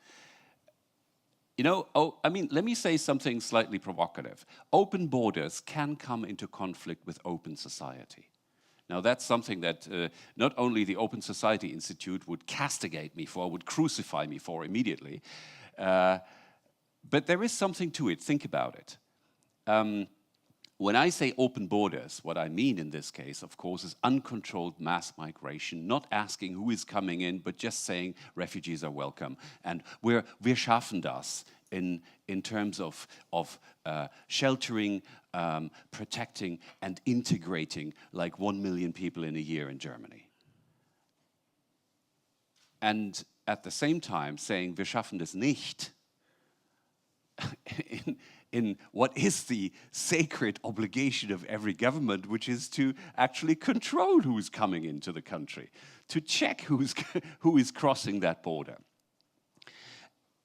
Let me say something slightly provocative. Open borders can come into conflict with open society. Now, that's something that not only the Open Society Institute would castigate me for, would crucify me for immediately, but there is something to it. Think about it. When I say open borders, what I mean in this case, of course, is uncontrolled mass migration, not asking who is coming in, but just saying refugees are welcome. And wir schaffen das in terms of sheltering, protecting, and integrating like 1 million people in a year in Germany. And at the same time saying wir schaffen das nicht, in what is the sacred obligation of every government, which is to actually control who's coming into the country, to check who is crossing that border.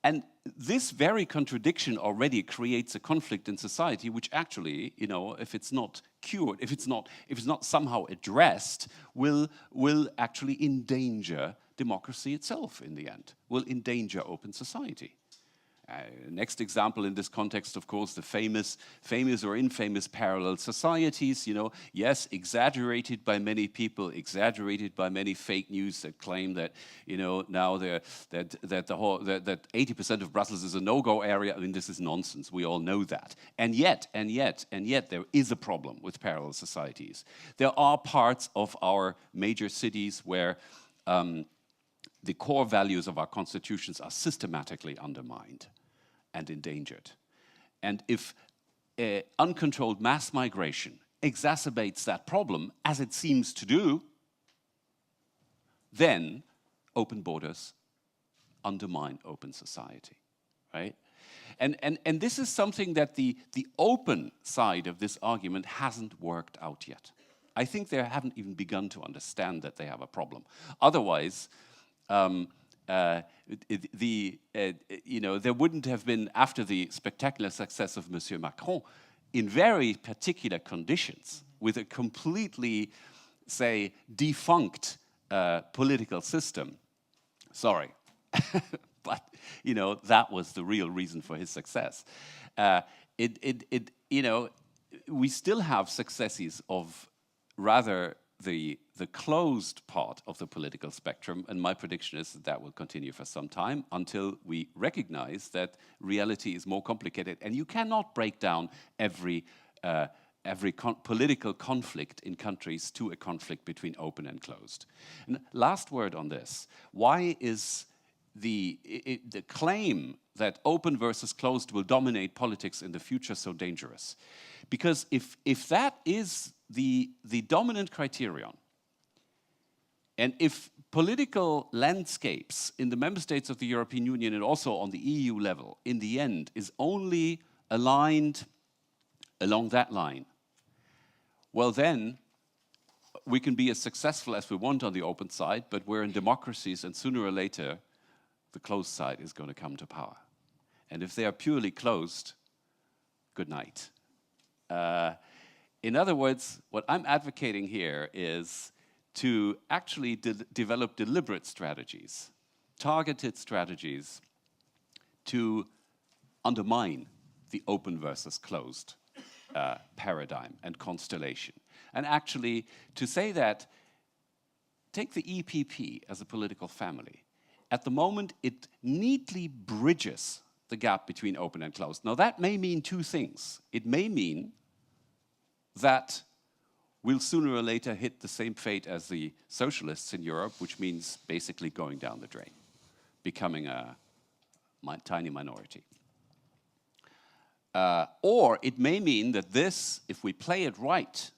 And this very contradiction already creates a conflict in society, which actually, if it's not cured, if it's not somehow addressed, will actually endanger democracy itself in the end, will endanger open society. Next example in this context, of course, the famous or infamous parallel societies. Yes, exaggerated by many people, exaggerated by many fake news that claim that now that 80% of Brussels is a no-go area. I mean, this is nonsense. We all know that. And yet, there is a problem with parallel societies. There are parts of our major cities where the core values of our constitutions are systematically undermined and endangered. And if uncontrolled mass migration exacerbates that problem, as it seems to do, then open borders undermine open society, right? And this is something that the open side of this argument hasn't worked out yet. I think they haven't even begun to understand that they have a problem. Otherwise, there wouldn't have been, after the spectacular success of Monsieur Macron, in very particular conditions, with a completely, say, defunct political system. Sorry. but you know that was the real reason for his success. You know, we still have successes of rather the closed part of the political spectrum, and my prediction is that that will continue for some time until we recognize that reality is more complicated, and you cannot break down every political conflict in countries to a conflict between open and closed. And last word on this: why is the claim that open versus closed will dominate politics in the future so dangerous? Because if that is the dominant criterion, and if political landscapes in the member states of the European Union and also on the EU level in the end is only aligned along that line, well then we can be as successful as we want on the open side, but we're in democracies, and sooner or later the closed side is going to come to power. And if they are purely closed, good night. In other words, what I'm advocating here is to actually develop deliberate strategies, targeted strategies to undermine the open versus closed paradigm and constellation. And actually to say that, take the EPP as a political family. At the moment, it neatly bridges the gap between open and closed. Now that may mean two things. It may mean that we'll sooner or later hit the same fate as the socialists in Europe, which means basically going down the drain, becoming a tiny minority. Or it may mean that this, if we play it right,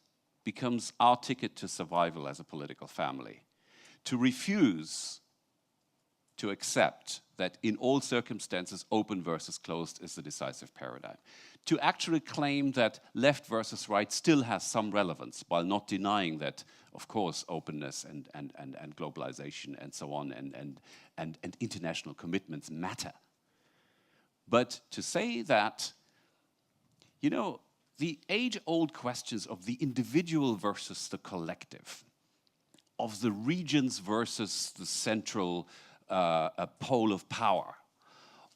becomes our ticket to survival as a political family, to refuse to accept that in all circumstances open versus closed is the decisive paradigm, to actually claim that left versus right still has some relevance, while not denying that, of course, openness and globalization and so on and international commitments matter. But to say that, you know, the age-old questions of the individual versus the collective, of the regions versus the central pole of power,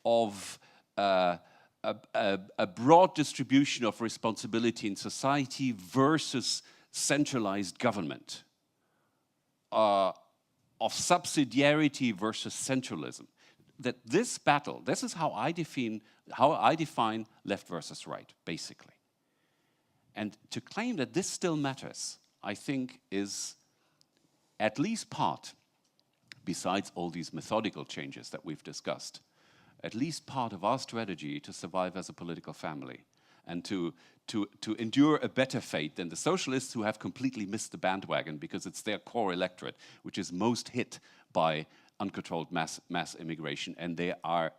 of a broad distribution of responsibility in society versus centralized government, of subsidiarity versus centralism. That this battle, this is how I define left versus right, basically. And to claim that this still matters, I think is at least part, besides all these methodical changes that we've discussed, at least part of our strategy to survive as a political family and to endure a better fate than the socialists, who have completely missed the bandwagon because it's their core electorate which is most hit by uncontrolled mass immigration, and they are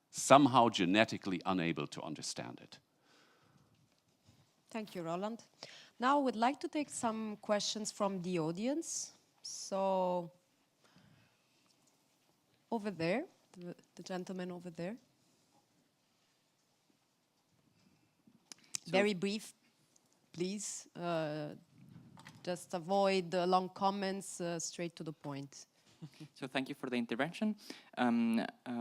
somehow genetically unable to understand it. Thank you, Roland. Now I would like to take some questions from the audience. So, over there, the gentleman over there. So, very brief, please. Just avoid the long comments, straight to the point. So thank you for the intervention.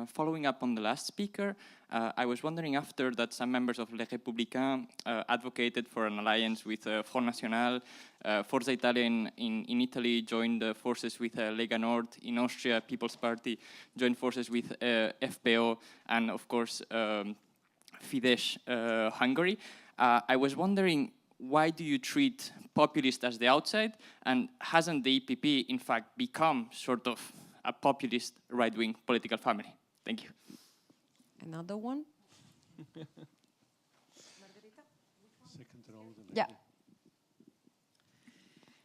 Following up on the last speaker, I was wondering, after that some members of Les Républicains advocated for an alliance with Front National, Forza Italia in Italy joined forces with Lega Nord, in Austria People's Party joined forces with FPO, and of course Fidesz Hungary. I was wondering, why do you treat populist as the outside, and hasn't the EPP in fact become sort of a populist right-wing political family? Thank you. Another one? Second row. Yeah.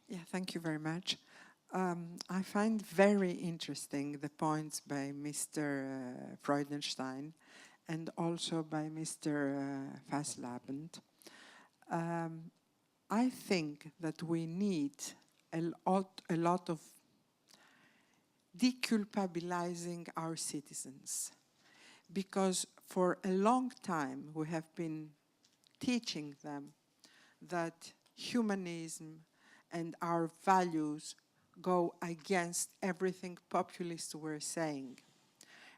Yeah, thank you very much. I find very interesting the points by Mr. Freudenstein and also by Mr. Faslabend. I think that we need a lot of deculpabilizing our citizens, because for a long time we have been teaching them that humanism and our values go against everything populists were saying.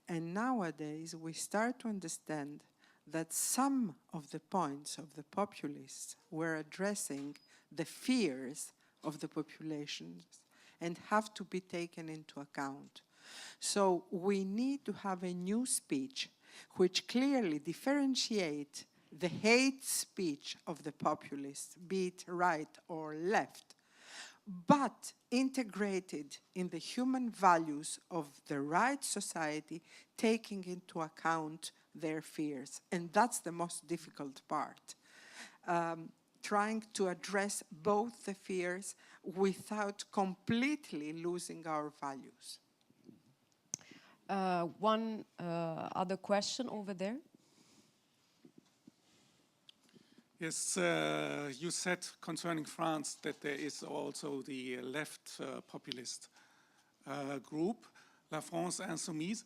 And nowadays, we start to understand that some of the points of the populists were addressing the fears of the populations and have to be taken into account. So we need to have a new speech which clearly differentiates the hate speech of the populists, be it right or left, but integrated in the human values of the right society, taking into account their fears. And that's the most difficult part. Trying to address both the fears without completely losing our values. One other question over there. Yes, you said concerning France that there is also the left populist group, La France Insoumise.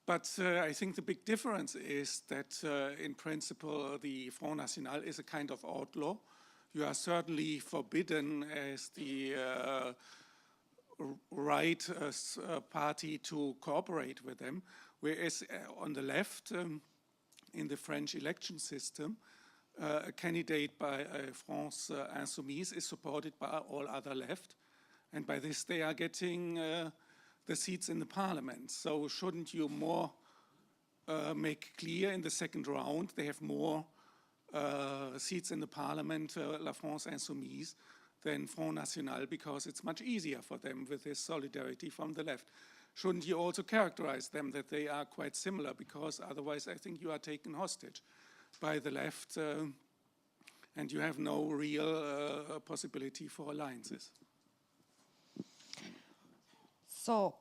But I think the big difference is that in principle the Front National is a kind of outlaw. You are certainly forbidden as the right party to cooperate with them, whereas on the left, in the French election system, a candidate by France Insoumise is supported by all other left, and by this they are getting the seats in the parliament. So shouldn't you more make clear in the second round they have more seats in the parliament, La France Insoumise, than Front National, because it's much easier for them with this solidarity from the left? Shouldn't you also characterize them that they are quite similar, because otherwise I think you are taken hostage by the left and you have no real possibility for alliances? So,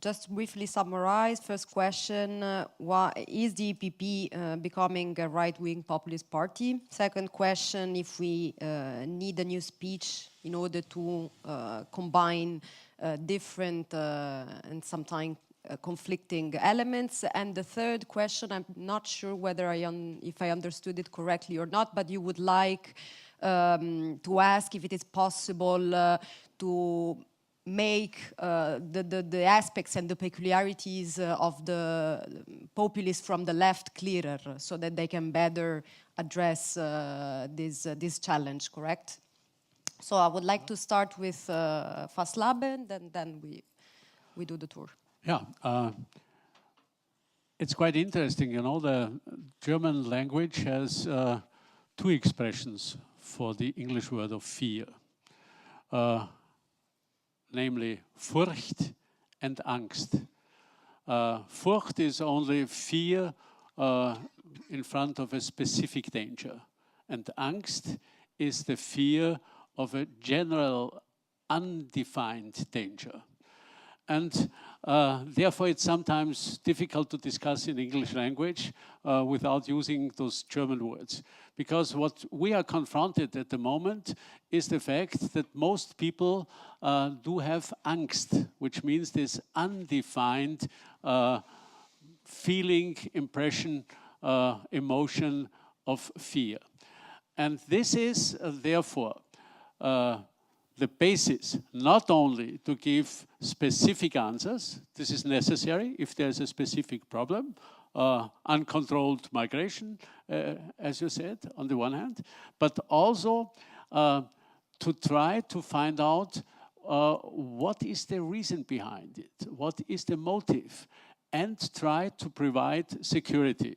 just briefly summarize. First question, why is the EPP becoming a right-wing populist party? Second question, if we need a new speech in order to combine different and sometimes conflicting elements. And the third question, I'm not sure whether if I understood it correctly or not, but you would like to ask if it is possible to make the aspects and the peculiarities of the populists from the left clearer, so that they can better address this challenge, correct? So I would like to start with Faslabe, and then we do the tour. Yeah, it's quite interesting. You know, the German language has two expressions for the English word of fear. Namely Furcht and Angst. Furcht is only fear in front of a specific danger, and Angst is the fear of a general undefined danger. And therefore it's sometimes difficult to discuss in English language without using those German words. Because what we are confronted at the moment is the fact that most people do have Angst, which means this undefined feeling, impression, emotion of fear. And this is therefore the basis, not only to give specific answers, this is necessary if there's a specific problem, uncontrolled migration, as you said, on the one hand, but also to try to find out what is the reason behind it, what is the motive, and try to provide security.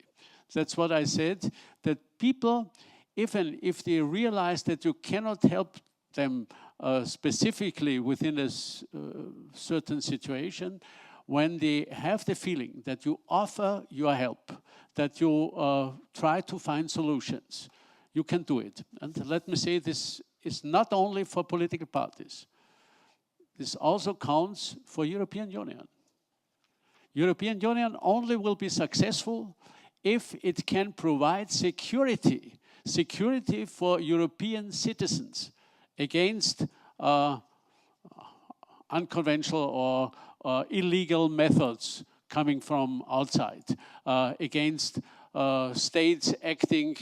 That's what I said, that people, even if they realize that you cannot help them specifically within a certain situation, when they have the feeling that you offer your help, that you try to find solutions, you can do it. And let me say, this is not only for political parties. This also counts for European Union. European Union only will be successful if it can provide security, security for European citizens against unconventional or illegal methods coming from outside, against states acting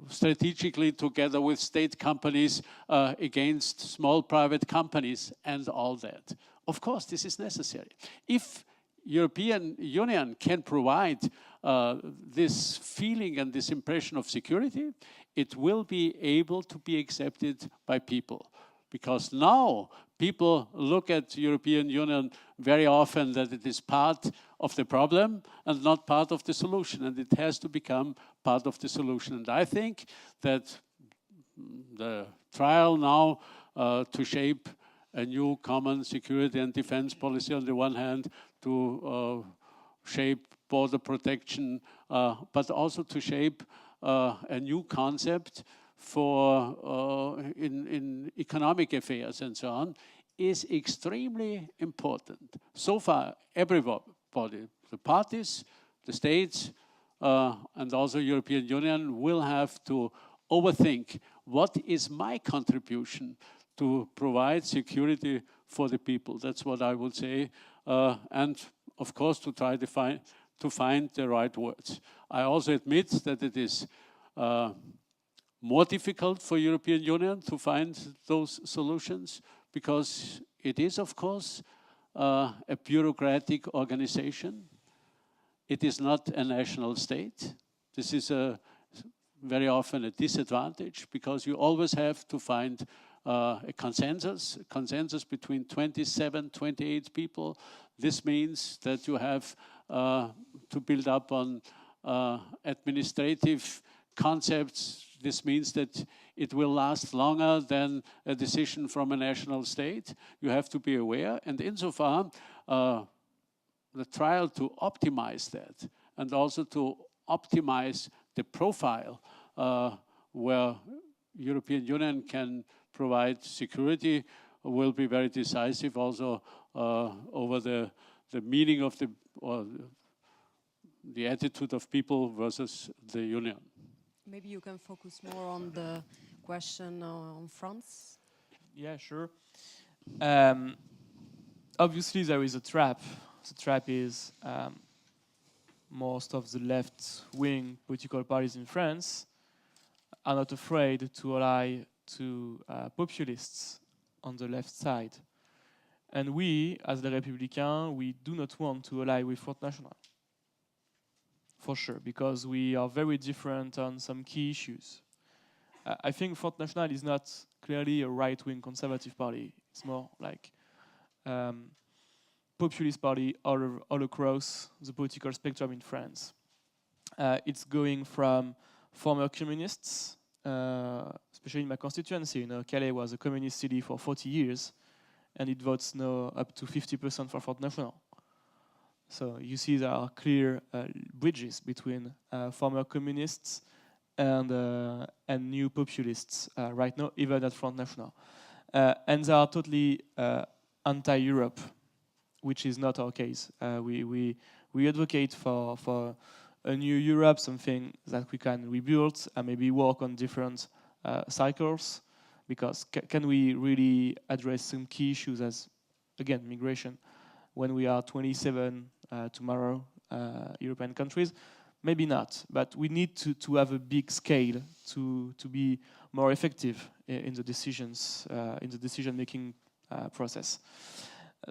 strategically together with state companies against small private companies and all that. Of course, this is necessary. If European Union can provide this feeling and this impression of security, it will be able to be accepted by people. Because now people look at the European Union very often that it is part of the problem and not part of the solution, and it has to become part of the solution. And I think that the trial now to shape a new common security and defense policy on the one hand, to shape border protection, but also to shape a new concept for in economic affairs and so on, is extremely important. So far, everybody, the parties, the states, and also European Union will have to overthink what is my contribution to provide security for the people. That's what I would say. And of course, to try to find the right words. I also admit that it is more difficult for European Union to find those solutions because it is, of course, a bureaucratic organization. It is not a national state. This is very often a disadvantage because you always have to find a consensus between 27, 28 people. This means that you have to build up on administrative concepts. This means that it will last longer than a decision from a national state. You have to be aware. And insofar, the trial to optimize that and also to optimize the profile where European Union can provide security will be very decisive also over the meaning of the attitude of people versus the Union. Maybe you can focus more on the question on France. Yeah, sure. Obviously, there is a trap. The trap is most of the left-wing political parties in France are not afraid to ally to populists on the left side. And we, as the Républicains, we do not want to ally with Front National. For sure, because we are very different on some key issues. I think Front National is not clearly a right-wing conservative party. It's more like populist party all across the political spectrum in France. It's going from former communists, especially in my constituency. You know, Calais was a communist city for 40 years, and it votes now up to 50% for Front National. So you see there are clear bridges between former communists and new populists right now, even at Front National. And they are totally anti-Europe, which is not our case. We advocate for a new Europe, something that we can rebuild and maybe work on different cycles, because can we really address some key issues as, again, migration, when we are 27 tomorrow European countries? Maybe not, but we need to have a big scale to be more effective in the decisions, in the decision-making process.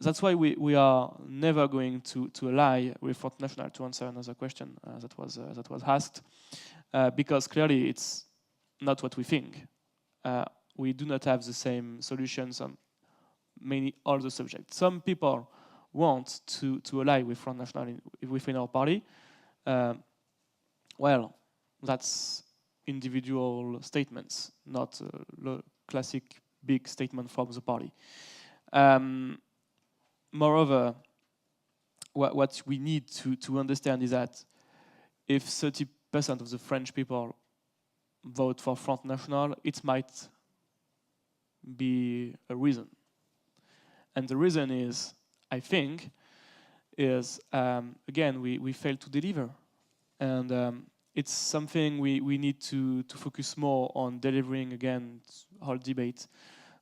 That's why we are never going to ally with Front National, to answer another question that was asked, because clearly it's not what we think. We do not have the same solutions on many other subjects. Some people want to ally with Front National within our party. Well, that's individual statements, not classic big statement from the party. Moreover, what we need to understand is that if 30% of the French people vote for Front National, it might be a reason. And the reason is, I think, is, again, we failed to deliver. And it's something we need to focus more on delivering, again, whole debate.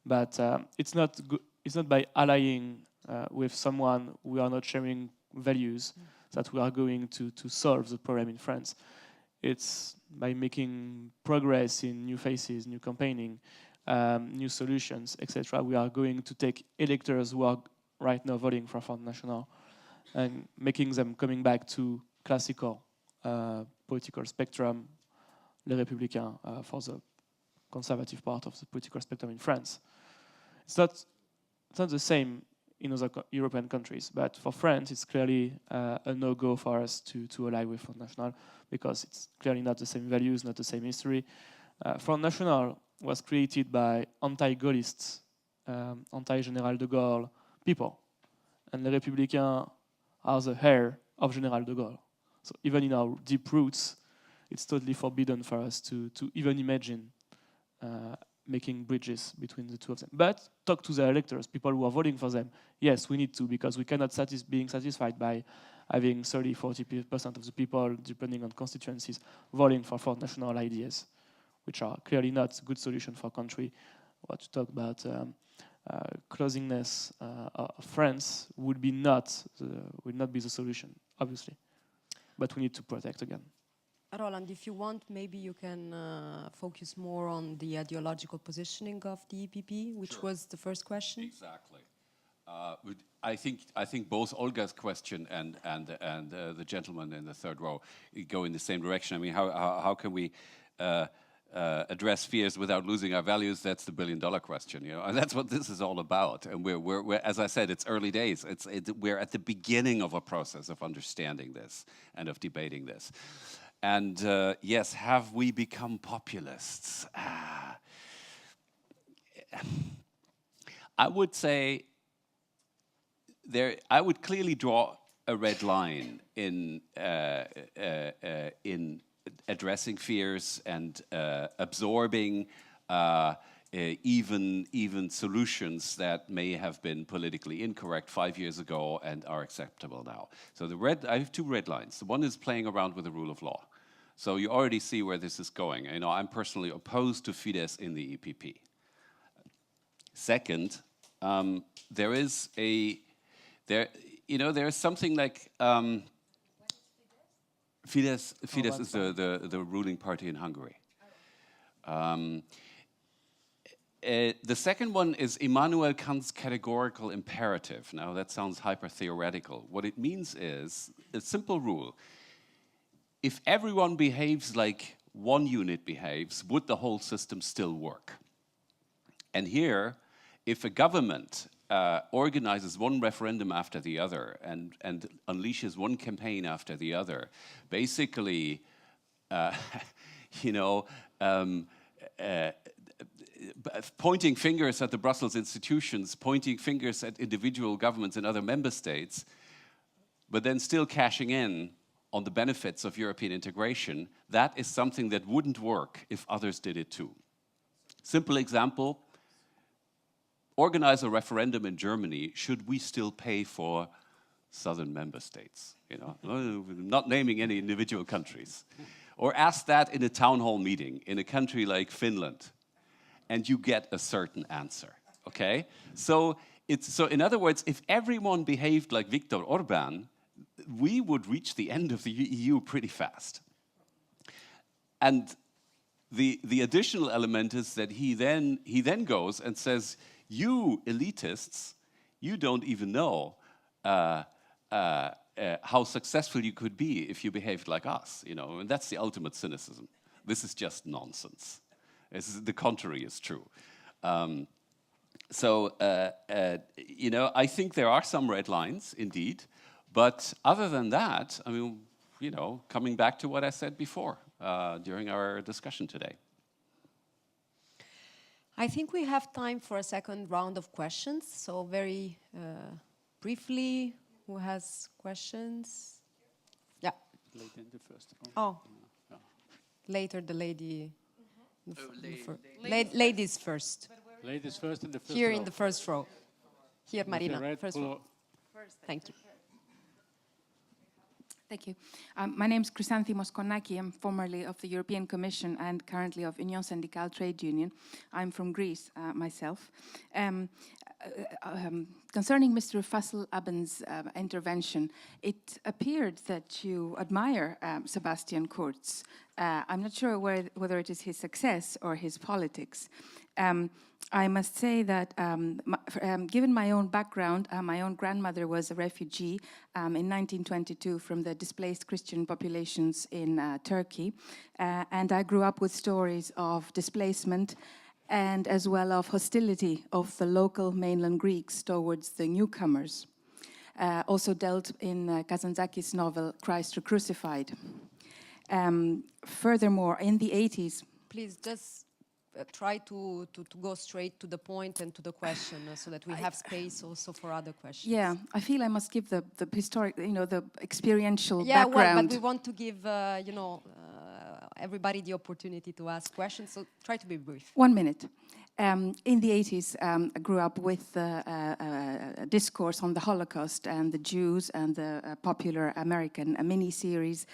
But it's not by allying with someone we are not sharing values that we are going to solve the problem in France. It's by making progress in new faces, new campaigning, new solutions, etc. We are going to take electors who are right now voting for Front National and making them coming back to classical political spectrum, les Républicains for the conservative part of the political spectrum in France. It's not the same in other European countries, but for France, it's clearly a no-go for us to ally with Front National, because it's clearly not the same values, not the same history. Front National was created by anti-Gaullists, anti-Général de Gaulle people, and les Républicains are the heir of Général de Gaulle. So even in our deep roots, it's totally forbidden for us to even imagine making bridges between the two of them. But talk to the electors, people who are voting for them. Yes, we need to, because we cannot being satisfied by having 30-40% of the people, depending on constituencies, voting for Front National ideas, which are clearly not a good solution for a country. What to talk about closingness of France would not be the solution, obviously. But we need to protect again. Roland, if you want, maybe you can focus more on the ideological positioning of the EPP, which was the first question. Exactly. I think both Olga's question and the gentleman in the third row go in the same direction. I mean, how can we address fears without losing our values? That's the billion-dollar question, you know, and that's what this is all about. And we're as I said, it's early days. We're at the beginning of a process of understanding this and of debating this. And yes, have we become populists? I would say I would clearly draw a red line in addressing fears and absorbing even solutions that may have been politically incorrect 5 years ago and are acceptable now. So I have two red lines. One is playing around with the rule of law. So you already see where this is going. You know, I'm personally opposed to Fidesz in the EPP. Second, there is something like Fidesz is the ruling party in Hungary. The second one is Immanuel Kant's categorical imperative. Now that sounds hyper-theoretical. What it means is a simple rule. If everyone behaves like one unit behaves, would the whole system still work? And here, if a government organizes one referendum after the other and unleashes one campaign after the other, basically, pointing fingers at the Brussels institutions, pointing fingers at individual governments in other member states, but then still cashing in on the benefits of European integration, that is something that wouldn't work if others did it too. Simple example, organize a referendum in Germany, should we still pay for southern member states? You know, not naming any individual countries. Or ask that in a town hall meeting in a country like Finland, and you get a certain answer, okay? So in other words, if everyone behaved like Viktor Orban, we would reach the end of the EU pretty fast. And the additional element is that he then goes and says, you elitists, you don't even know how successful you could be if you behaved like us, you know, and that's the ultimate cynicism. This is just nonsense. The contrary is true. You know, I think there are some red lines, indeed, but other than that, I mean, you know, coming back to what I said before during our discussion today. I think we have time for a second round of questions. So very briefly, who has questions? Yeah. Later in the first. Oh. Yeah. Later, the lady. Ladies first. Ladies first in the first Here row. in the first row. Here, Marina. Okay, right, First row. Thank you. Thank you. My name is Chrysanthimos Konaki. I'm formerly of the European Commission and currently of Union Syndicale Trade Union. I'm from Greece myself. concerning Mr. Faisal Aben's intervention, it appeared that you admire Sebastian Kurz. I'm not sure whether it is his success or his politics. I must say that given my own background, my own grandmother was a refugee in 1922 from the displaced Christian populations in Turkey. And I grew up with stories of displacement and as well of hostility of the local mainland Greeks towards the newcomers. Also dealt in Kazantzakis' novel, Christ Crucified. Furthermore, in the 80s... Please just try to go straight to the point and to the question so that we have space also for other questions. Yeah, I feel I must give the historic, the experiential background. Well, but we want to give, everybody the opportunity to ask questions, so try to be brief. 1 minute. In the 80s, I grew up with a discourse on the Holocaust and the Jews and the popular American miniseries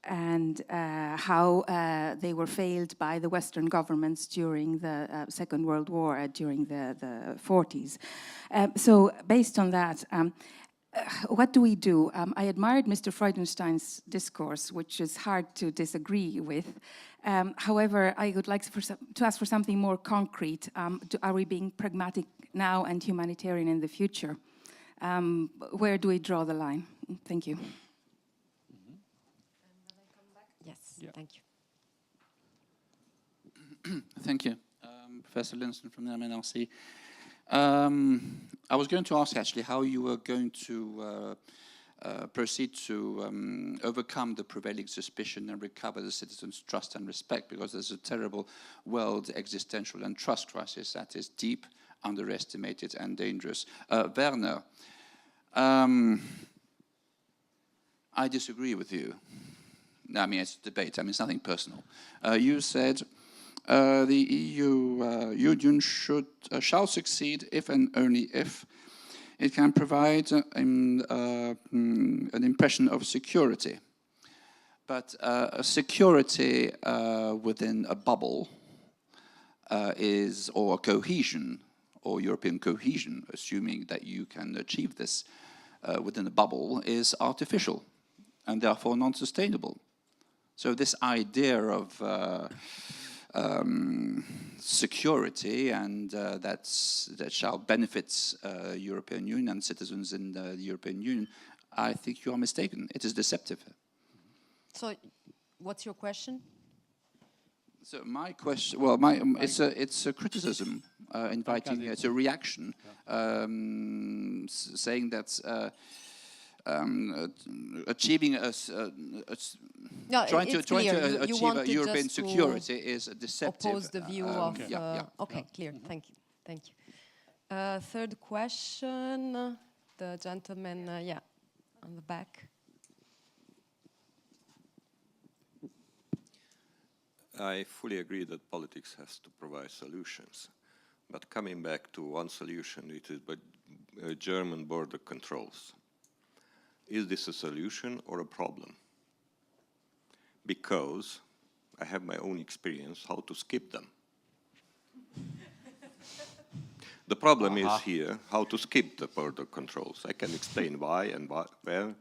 and how they were failed by the Western governments during the Second World War, during the 40s. So based on that, what do we do? I admired Mr. Freudenstein's discourse, which is hard to disagree with. However, I would like to ask for something more concrete. Are we being pragmatic now and humanitarian in the future? Where do we draw the line? Thank you. Yes, yeah. Thank you. Thank you. Professor Lindström from the MNRC. I was going to ask actually how you were going to proceed to overcome the prevailing suspicion and recover the citizens' trust and respect, because there's a terrible world existential and trust crisis that is deep, underestimated and dangerous. Werner, I disagree with you. No, I mean, it's a debate. I mean, it's nothing personal. You said the EU Union shall succeed if and only if it can provide an impression of security. But a security within a bubble or cohesion, or European cohesion, assuming that you can achieve this within a bubble, is artificial and therefore non-sustainable. So this idea of security and that shall benefit European Union and citizens in the European Union, I think you are mistaken. It is deceptive. So, what's your question? So my question, well, it's a criticism, inviting, it's a reaction, saying that achieving trying to achieve a European security is deceptive. Oppose the view of. Okay, clear. Thank you. Thank you. Third question, the gentleman, on the back. I fully agree that politics has to provide solutions. But coming back to one solution, it is German border controls. Is this a solution or a problem? Because I have my own experience how to skip them. The problem is here how to skip the border controls. I can explain why and where,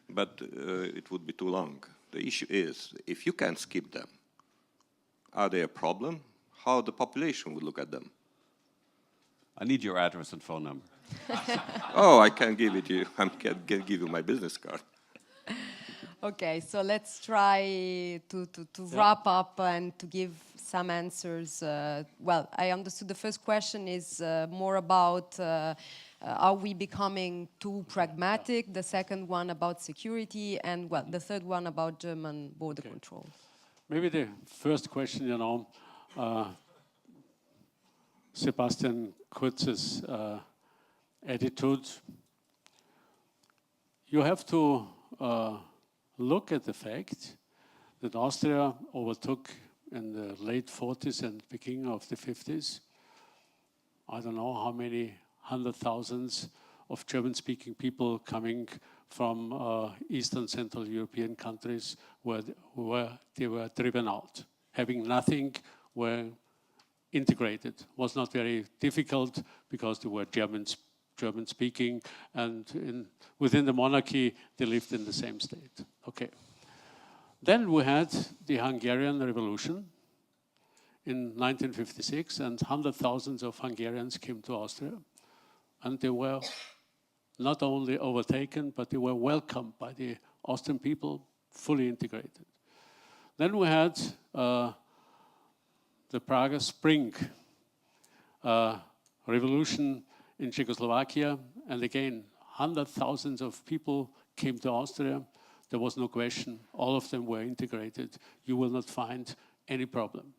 but it would be too long. The issue is, if you can skip them, are they a problem? How the population would look at them? I need your address and phone number. Oh, I can give it to you. I can give you my business card. Okay, so let's try to wrap up and to give some answers. Well, I understood the first question is more about are we becoming too pragmatic? The second one about security, and well, the third one about German border control. Maybe the first question, Sebastian Kurz's attitude. You have to look at the fact that Austria overtook in the late 40s and beginning of the 50s, I don't know how many 100,000s of German-speaking people coming from Eastern Central European countries where they were driven out, having nothing where integrated. It was not very difficult because they were German speaking, and within the monarchy they lived in the same state. Okay. Then we had the Hungarian Revolution in 1956, and 100,000 of Hungarians came to Austria, and they were not only overtaken, but they were welcomed by the Austrian people, fully integrated. Then we had the Prague Spring revolution in Czechoslovakia, and again, 100,000 of people came to Austria. There was no question. All of them were integrated. You will not find any problem.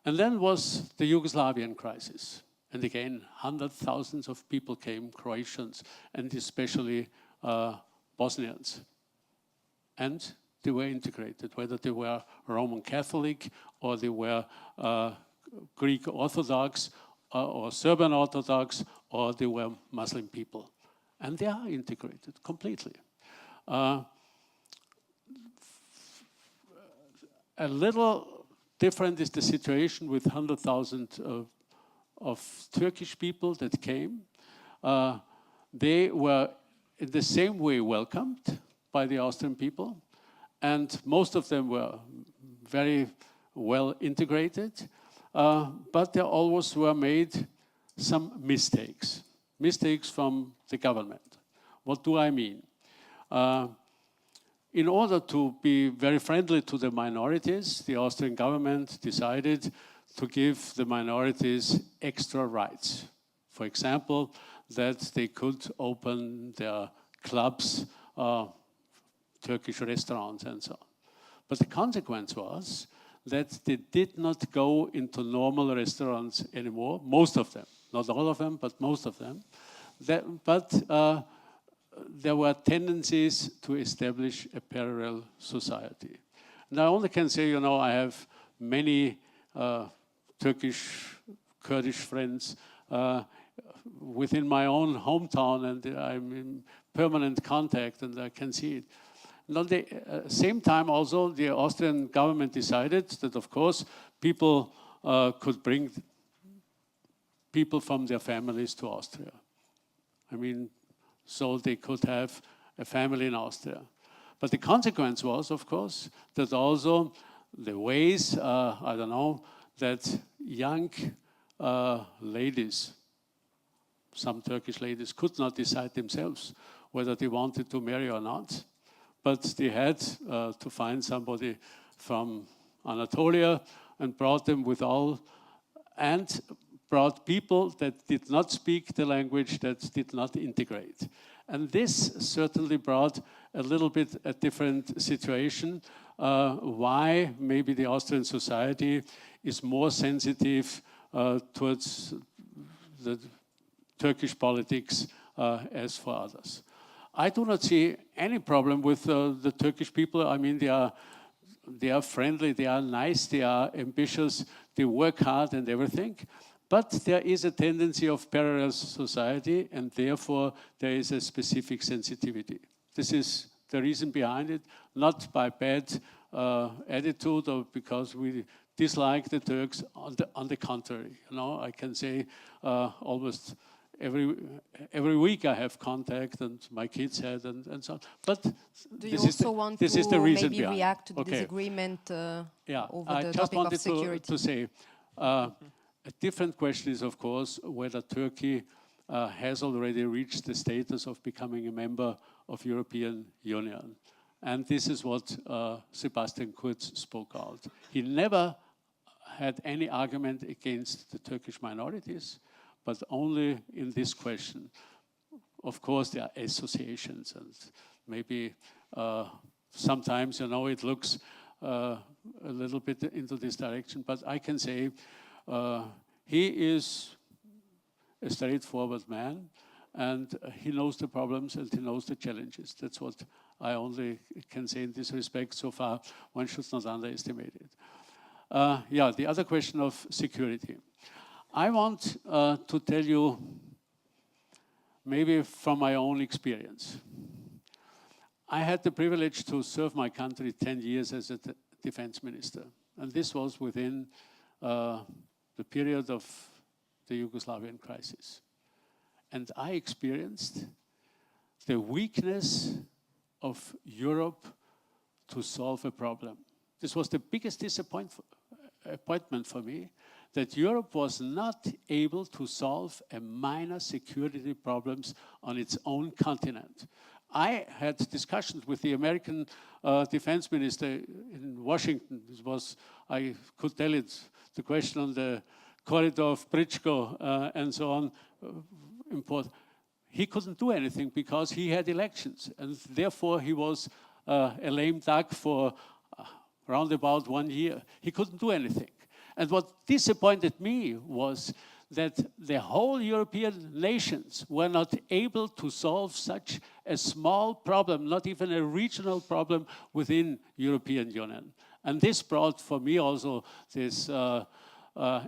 And then was the Yugoslavian crisis. And again, 100,000 of people came, Croatians, and especially Bosnians. And they were integrated, whether they were Roman Catholic or they were Greek Orthodox or Serbian Orthodox or they were Muslim people. And they are integrated completely. A little different is the situation with 100,000 of Turkish people that came. They were in the same way welcomed by the Austrian people, and most of them were very well integrated, but there always were made some mistakes from the government. What do I mean? In order to be very friendly to the minorities, the Austrian government decided to give the minorities extra rights. For example, that they could open their clubs, Turkish restaurants and so on. But the consequence was that they did not go into normal restaurants anymore, most of them, not all of them, but most of them. There were tendencies to establish a parallel society. And I only can say, I have many Turkish, Kurdish friends within my own hometown, and I'm in permanent contact, and I can see it. And at the same time, also, the Austrian government decided that, of course, people could bring people from their families to Austria. So they could have a family in Austria. But the consequence was, of course, that also the ways, that young ladies, some Turkish ladies, could not decide themselves whether they wanted to marry or not. But they had to find somebody from Anatolia and brought them with all, and brought people that did not speak the language, that did not integrate. And this certainly brought a little bit a different situation, why maybe the Austrian society is more sensitive towards the Turkish politics as for others. I do not see any problem with the Turkish people. They are friendly, they are nice, they are ambitious, they work hard and everything. But there is a tendency of parallel society, and therefore there is a specific sensitivity. This is the reason behind it, not by bad attitude or because we dislike the Turks. On the contrary, I can say almost every week I have contact, and my kids had, and so on. But do you also want to maybe react to the disagreement over the topic of security? To say. A different question is, of course, whether Turkey has already reached the status of becoming a member of European Union. And this is what Sebastian Kurz spoke out. He never had any argument against the Turkish minorities, but only in this question. Of course, there are associations, and maybe sometimes, it looks a little bit into this direction, but I can say he is a straightforward man, and he knows the problems and he knows the challenges. That's what I only can say in this respect. So far, one should not underestimate it. The other question of security. I want to tell you, maybe from my own experience. I had the privilege to serve my country 10 years as a defense minister, and this was within the period of the Yugoslavian crisis. And I experienced the weakness of Europe to solve a problem. This was the biggest disappointment for me, that Europe was not able to solve a minor security problems on its own continent. I had discussions with the American defense minister in Washington. This was, I could tell it's the question on the corridor of Britschko and so on, important. He couldn't do anything because he had elections, and therefore he was a lame duck for around about 1 year. He couldn't do anything. And what disappointed me was that the whole European nations were not able to solve such a small problem, not even a regional problem within European Union. And this brought for me also this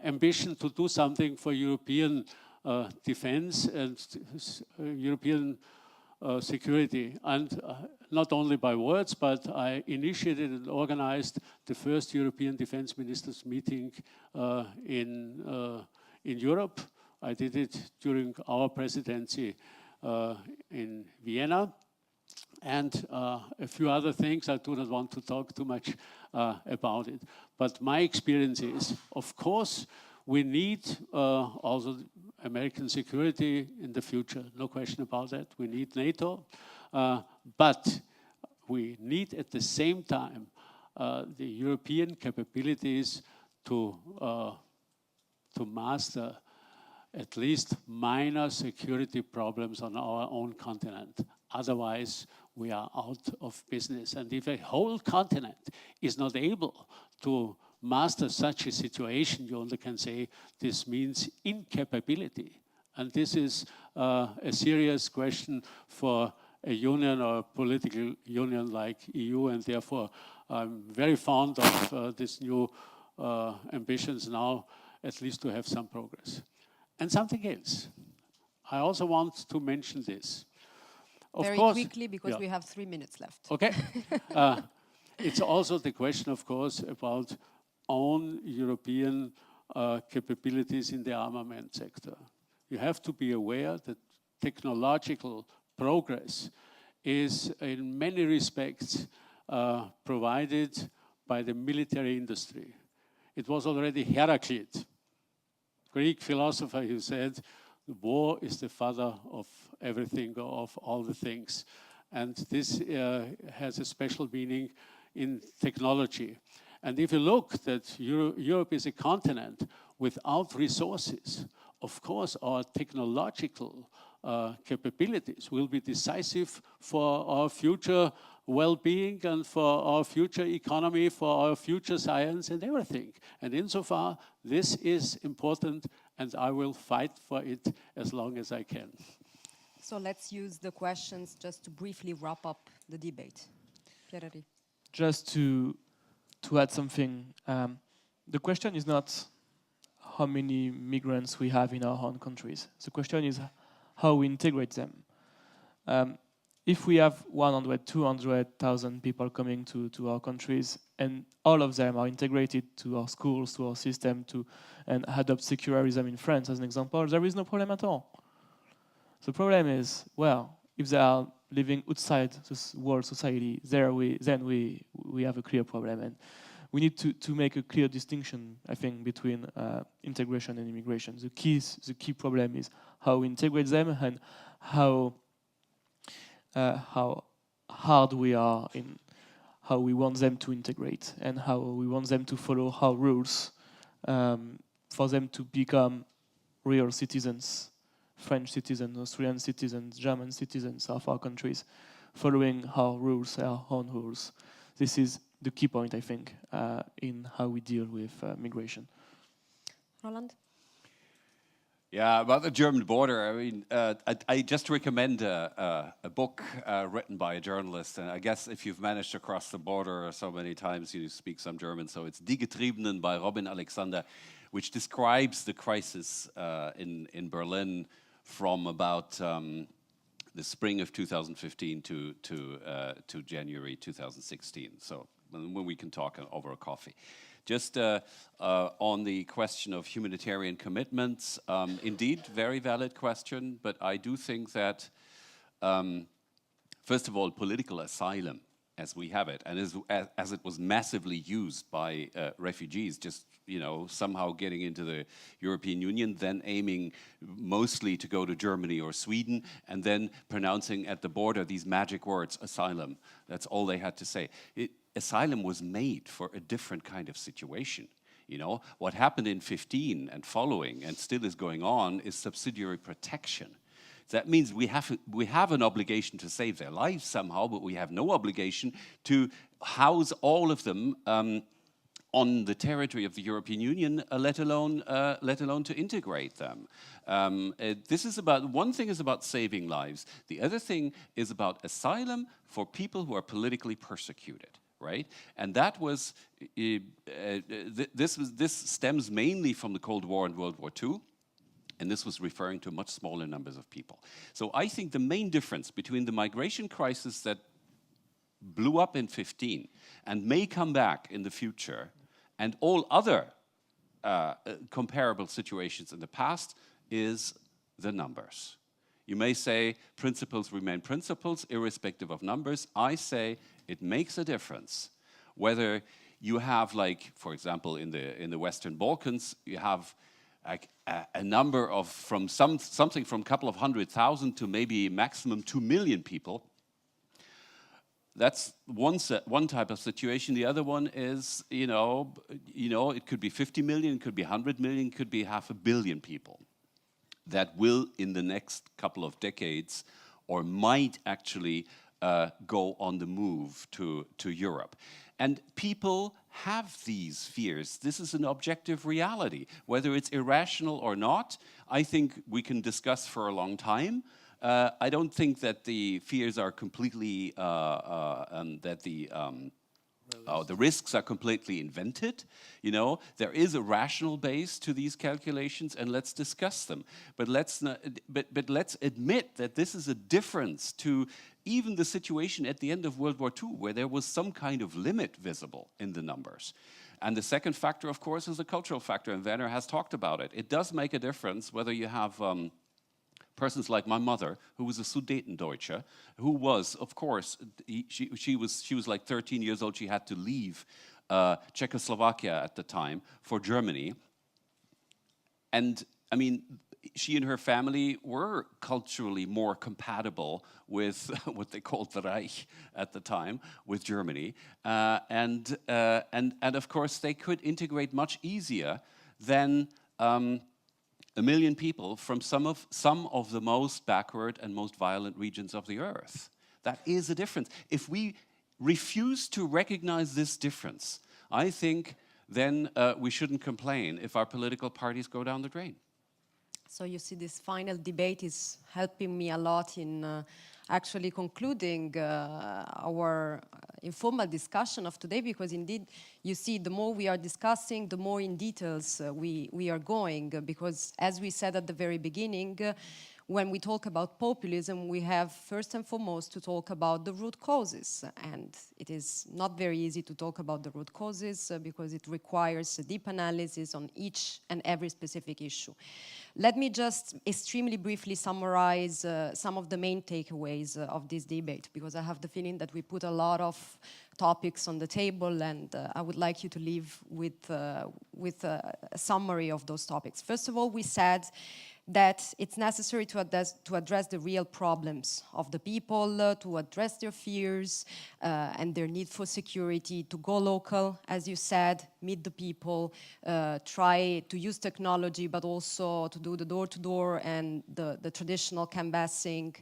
ambition to do something for European defense and European security. And not only by words, but I initiated and organized the first European defense ministers meeting in Europe. I did it during our presidency in Vienna. And a few other things. I do not want to talk too much about it. But my experience is, of course, we need also American security in the future. No question about that. We need NATO. But we need at the same time the European capabilities to master at least minor security problems on our own continent. Otherwise, we are out of business. And if a whole continent is not able to master such a situation, you only can say this means incapability. And this is a serious question for a union or a political union like EU, and therefore I'm very fond of this new ambitions now, at least to have some progress. And something else. I also want to mention this. Of Very course, quickly, because we have 3 minutes left. Okay. It's also the question, of course, about own European capabilities in the armament sector. You have to be aware that technological progress is in many respects provided by the military industry. It was already Heraclit, Greek philosopher, who said, war is the father of everything, of all the things. And this has a special meaning in technology. And if you look that Europe is a continent without resources, of course our technological capabilities will be decisive for our future well-being and for our future economy, for our future science and everything. And insofar, this is important, and I will fight for it as long as I can. So let's use the questions just to briefly wrap up the debate. Pierre-Henri. Just to add something, the question is not how many migrants we have in our own countries. The question is how we integrate them. If we have 100, 200,000 people coming to our countries, and all of them are integrated to our schools, to our system, and adopt secularism in France, as an example, there is no problem at all. The problem is, well, if they are living outside this world society, then we have a clear problem. And we need to make a clear distinction, I think, between integration and immigration. The key problem is how we integrate them and how hard we are in how we want them to integrate and how we want them to follow our rules for them to become real citizens, French citizens, Austrian citizens, German citizens of our countries, following our rules, our own rules. This is the key point, I think, in how we deal with migration. Roland? Yeah, about the German border, I mean, I just recommend a book written by a journalist, and I guess if you've managed to cross the border so many times, you speak some German, so it's Die Getriebenen by Robin Alexander, which describes the crisis in Berlin from about the spring of 2015 to January 2016. So when we can talk over a coffee. Just on the question of humanitarian commitments, indeed, very valid question, but I do think that, first of all, political asylum, as we have it, and as it was massively used by refugees, just somehow getting into the European Union, then aiming mostly to go to Germany or Sweden, and then pronouncing at the border these magic words, asylum. That's all they had to say. Asylum was made for a different kind of situation. What happened in 15 and following, and still is going on, is subsidiary protection. That means we have an obligation to save their lives somehow, but we have no obligation to house all of them on the territory of the European Union, let alone to integrate them. This is about, one thing is about saving lives. The other thing is about asylum for people who are politically persecuted. Right, and that was this stems mainly from the Cold War and World War II, and this was referring to much smaller numbers of people. So I think the main difference between the migration crisis that blew up in 15 and may come back in the future, and all other comparable situations in the past, is the numbers. You may say principles remain principles, irrespective of numbers. I say it makes a difference whether you have, like, for example, in the Western Balkans, you have like a number of something from a couple of 100,000 to maybe maximum 2 million people. That's one type of situation. The other one is, it could be 50 million, it could be 100 million, it could be 500 million people that will, in the next couple of decades, or might actually go on the move to Europe. And people have these fears. This is an objective reality. Whether it's irrational or not, I think we can discuss for a long time. I don't think that the fears are completely, the risks are completely invented. There is a rational base to these calculations, and let's discuss them. But let's admit that this is a difference to even the situation at the end of World War II, where there was some kind of limit visible in the numbers. And the second factor, of course, is the cultural factor, and Werner has talked about it. It does make a difference whether you have persons like my mother, who was a Sudetendeutsche, who was, of course, she was like 13 years old. She had to leave Czechoslovakia at the time for Germany. And I mean, she and her family were culturally more compatible with what they called the Reich at the time, with Germany. And of course, they could integrate much easier than 1 million people from some of the most backward and most violent regions of the earth. That is a difference. If we refuse to recognize this difference, I think then we shouldn't complain if our political parties go down the drain. So you see, this final debate is helping me a lot in actually concluding our informal discussion of today, because indeed, you see, the more we are discussing, the more in details we are going, because as we said at the very beginning, when we talk about populism, we have first and foremost to talk about the root causes. And it is not very easy to talk about the root causes because it requires a deep analysis on each and every specific issue. Let me just extremely briefly summarize some of the main takeaways of this debate, because I have the feeling that we put a lot of topics on the table, and I would like you to leave with a summary of those topics. First of all, we said that it's necessary to address the real problems of the people, to address their fears and their need for security, to go local, as you said, meet the people, try to use technology, but also to do the door-to-door and the traditional canvassing.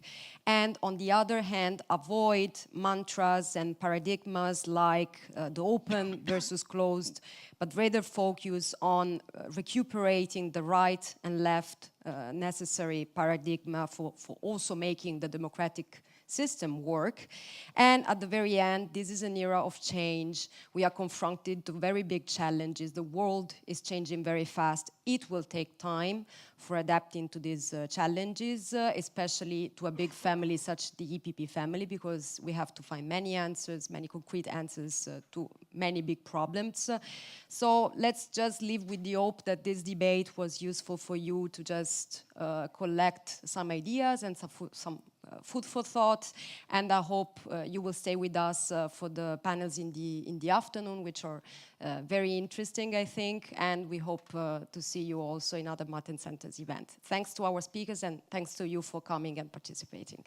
And on the other hand, avoid mantras and paradigmas like the open versus closed, but rather focus on recuperating the right and left necessary paradigma for also making the democratic system work. And at the very end, this is an era of change. We are confronted to very big challenges. The world is changing very fast. It will take time for adapting to these challenges, especially to a big family such the EPP family, because we have to find many answers, many concrete answers to many big problems. So let's just live with the hope that this debate was useful for you to just collect some ideas and some food for thought, and I hope you will stay with us for the panels in the afternoon, which are very interesting, I think, and we hope to see you also in other Martin Center's event. Thanks to our speakers and thanks to you for coming and participating.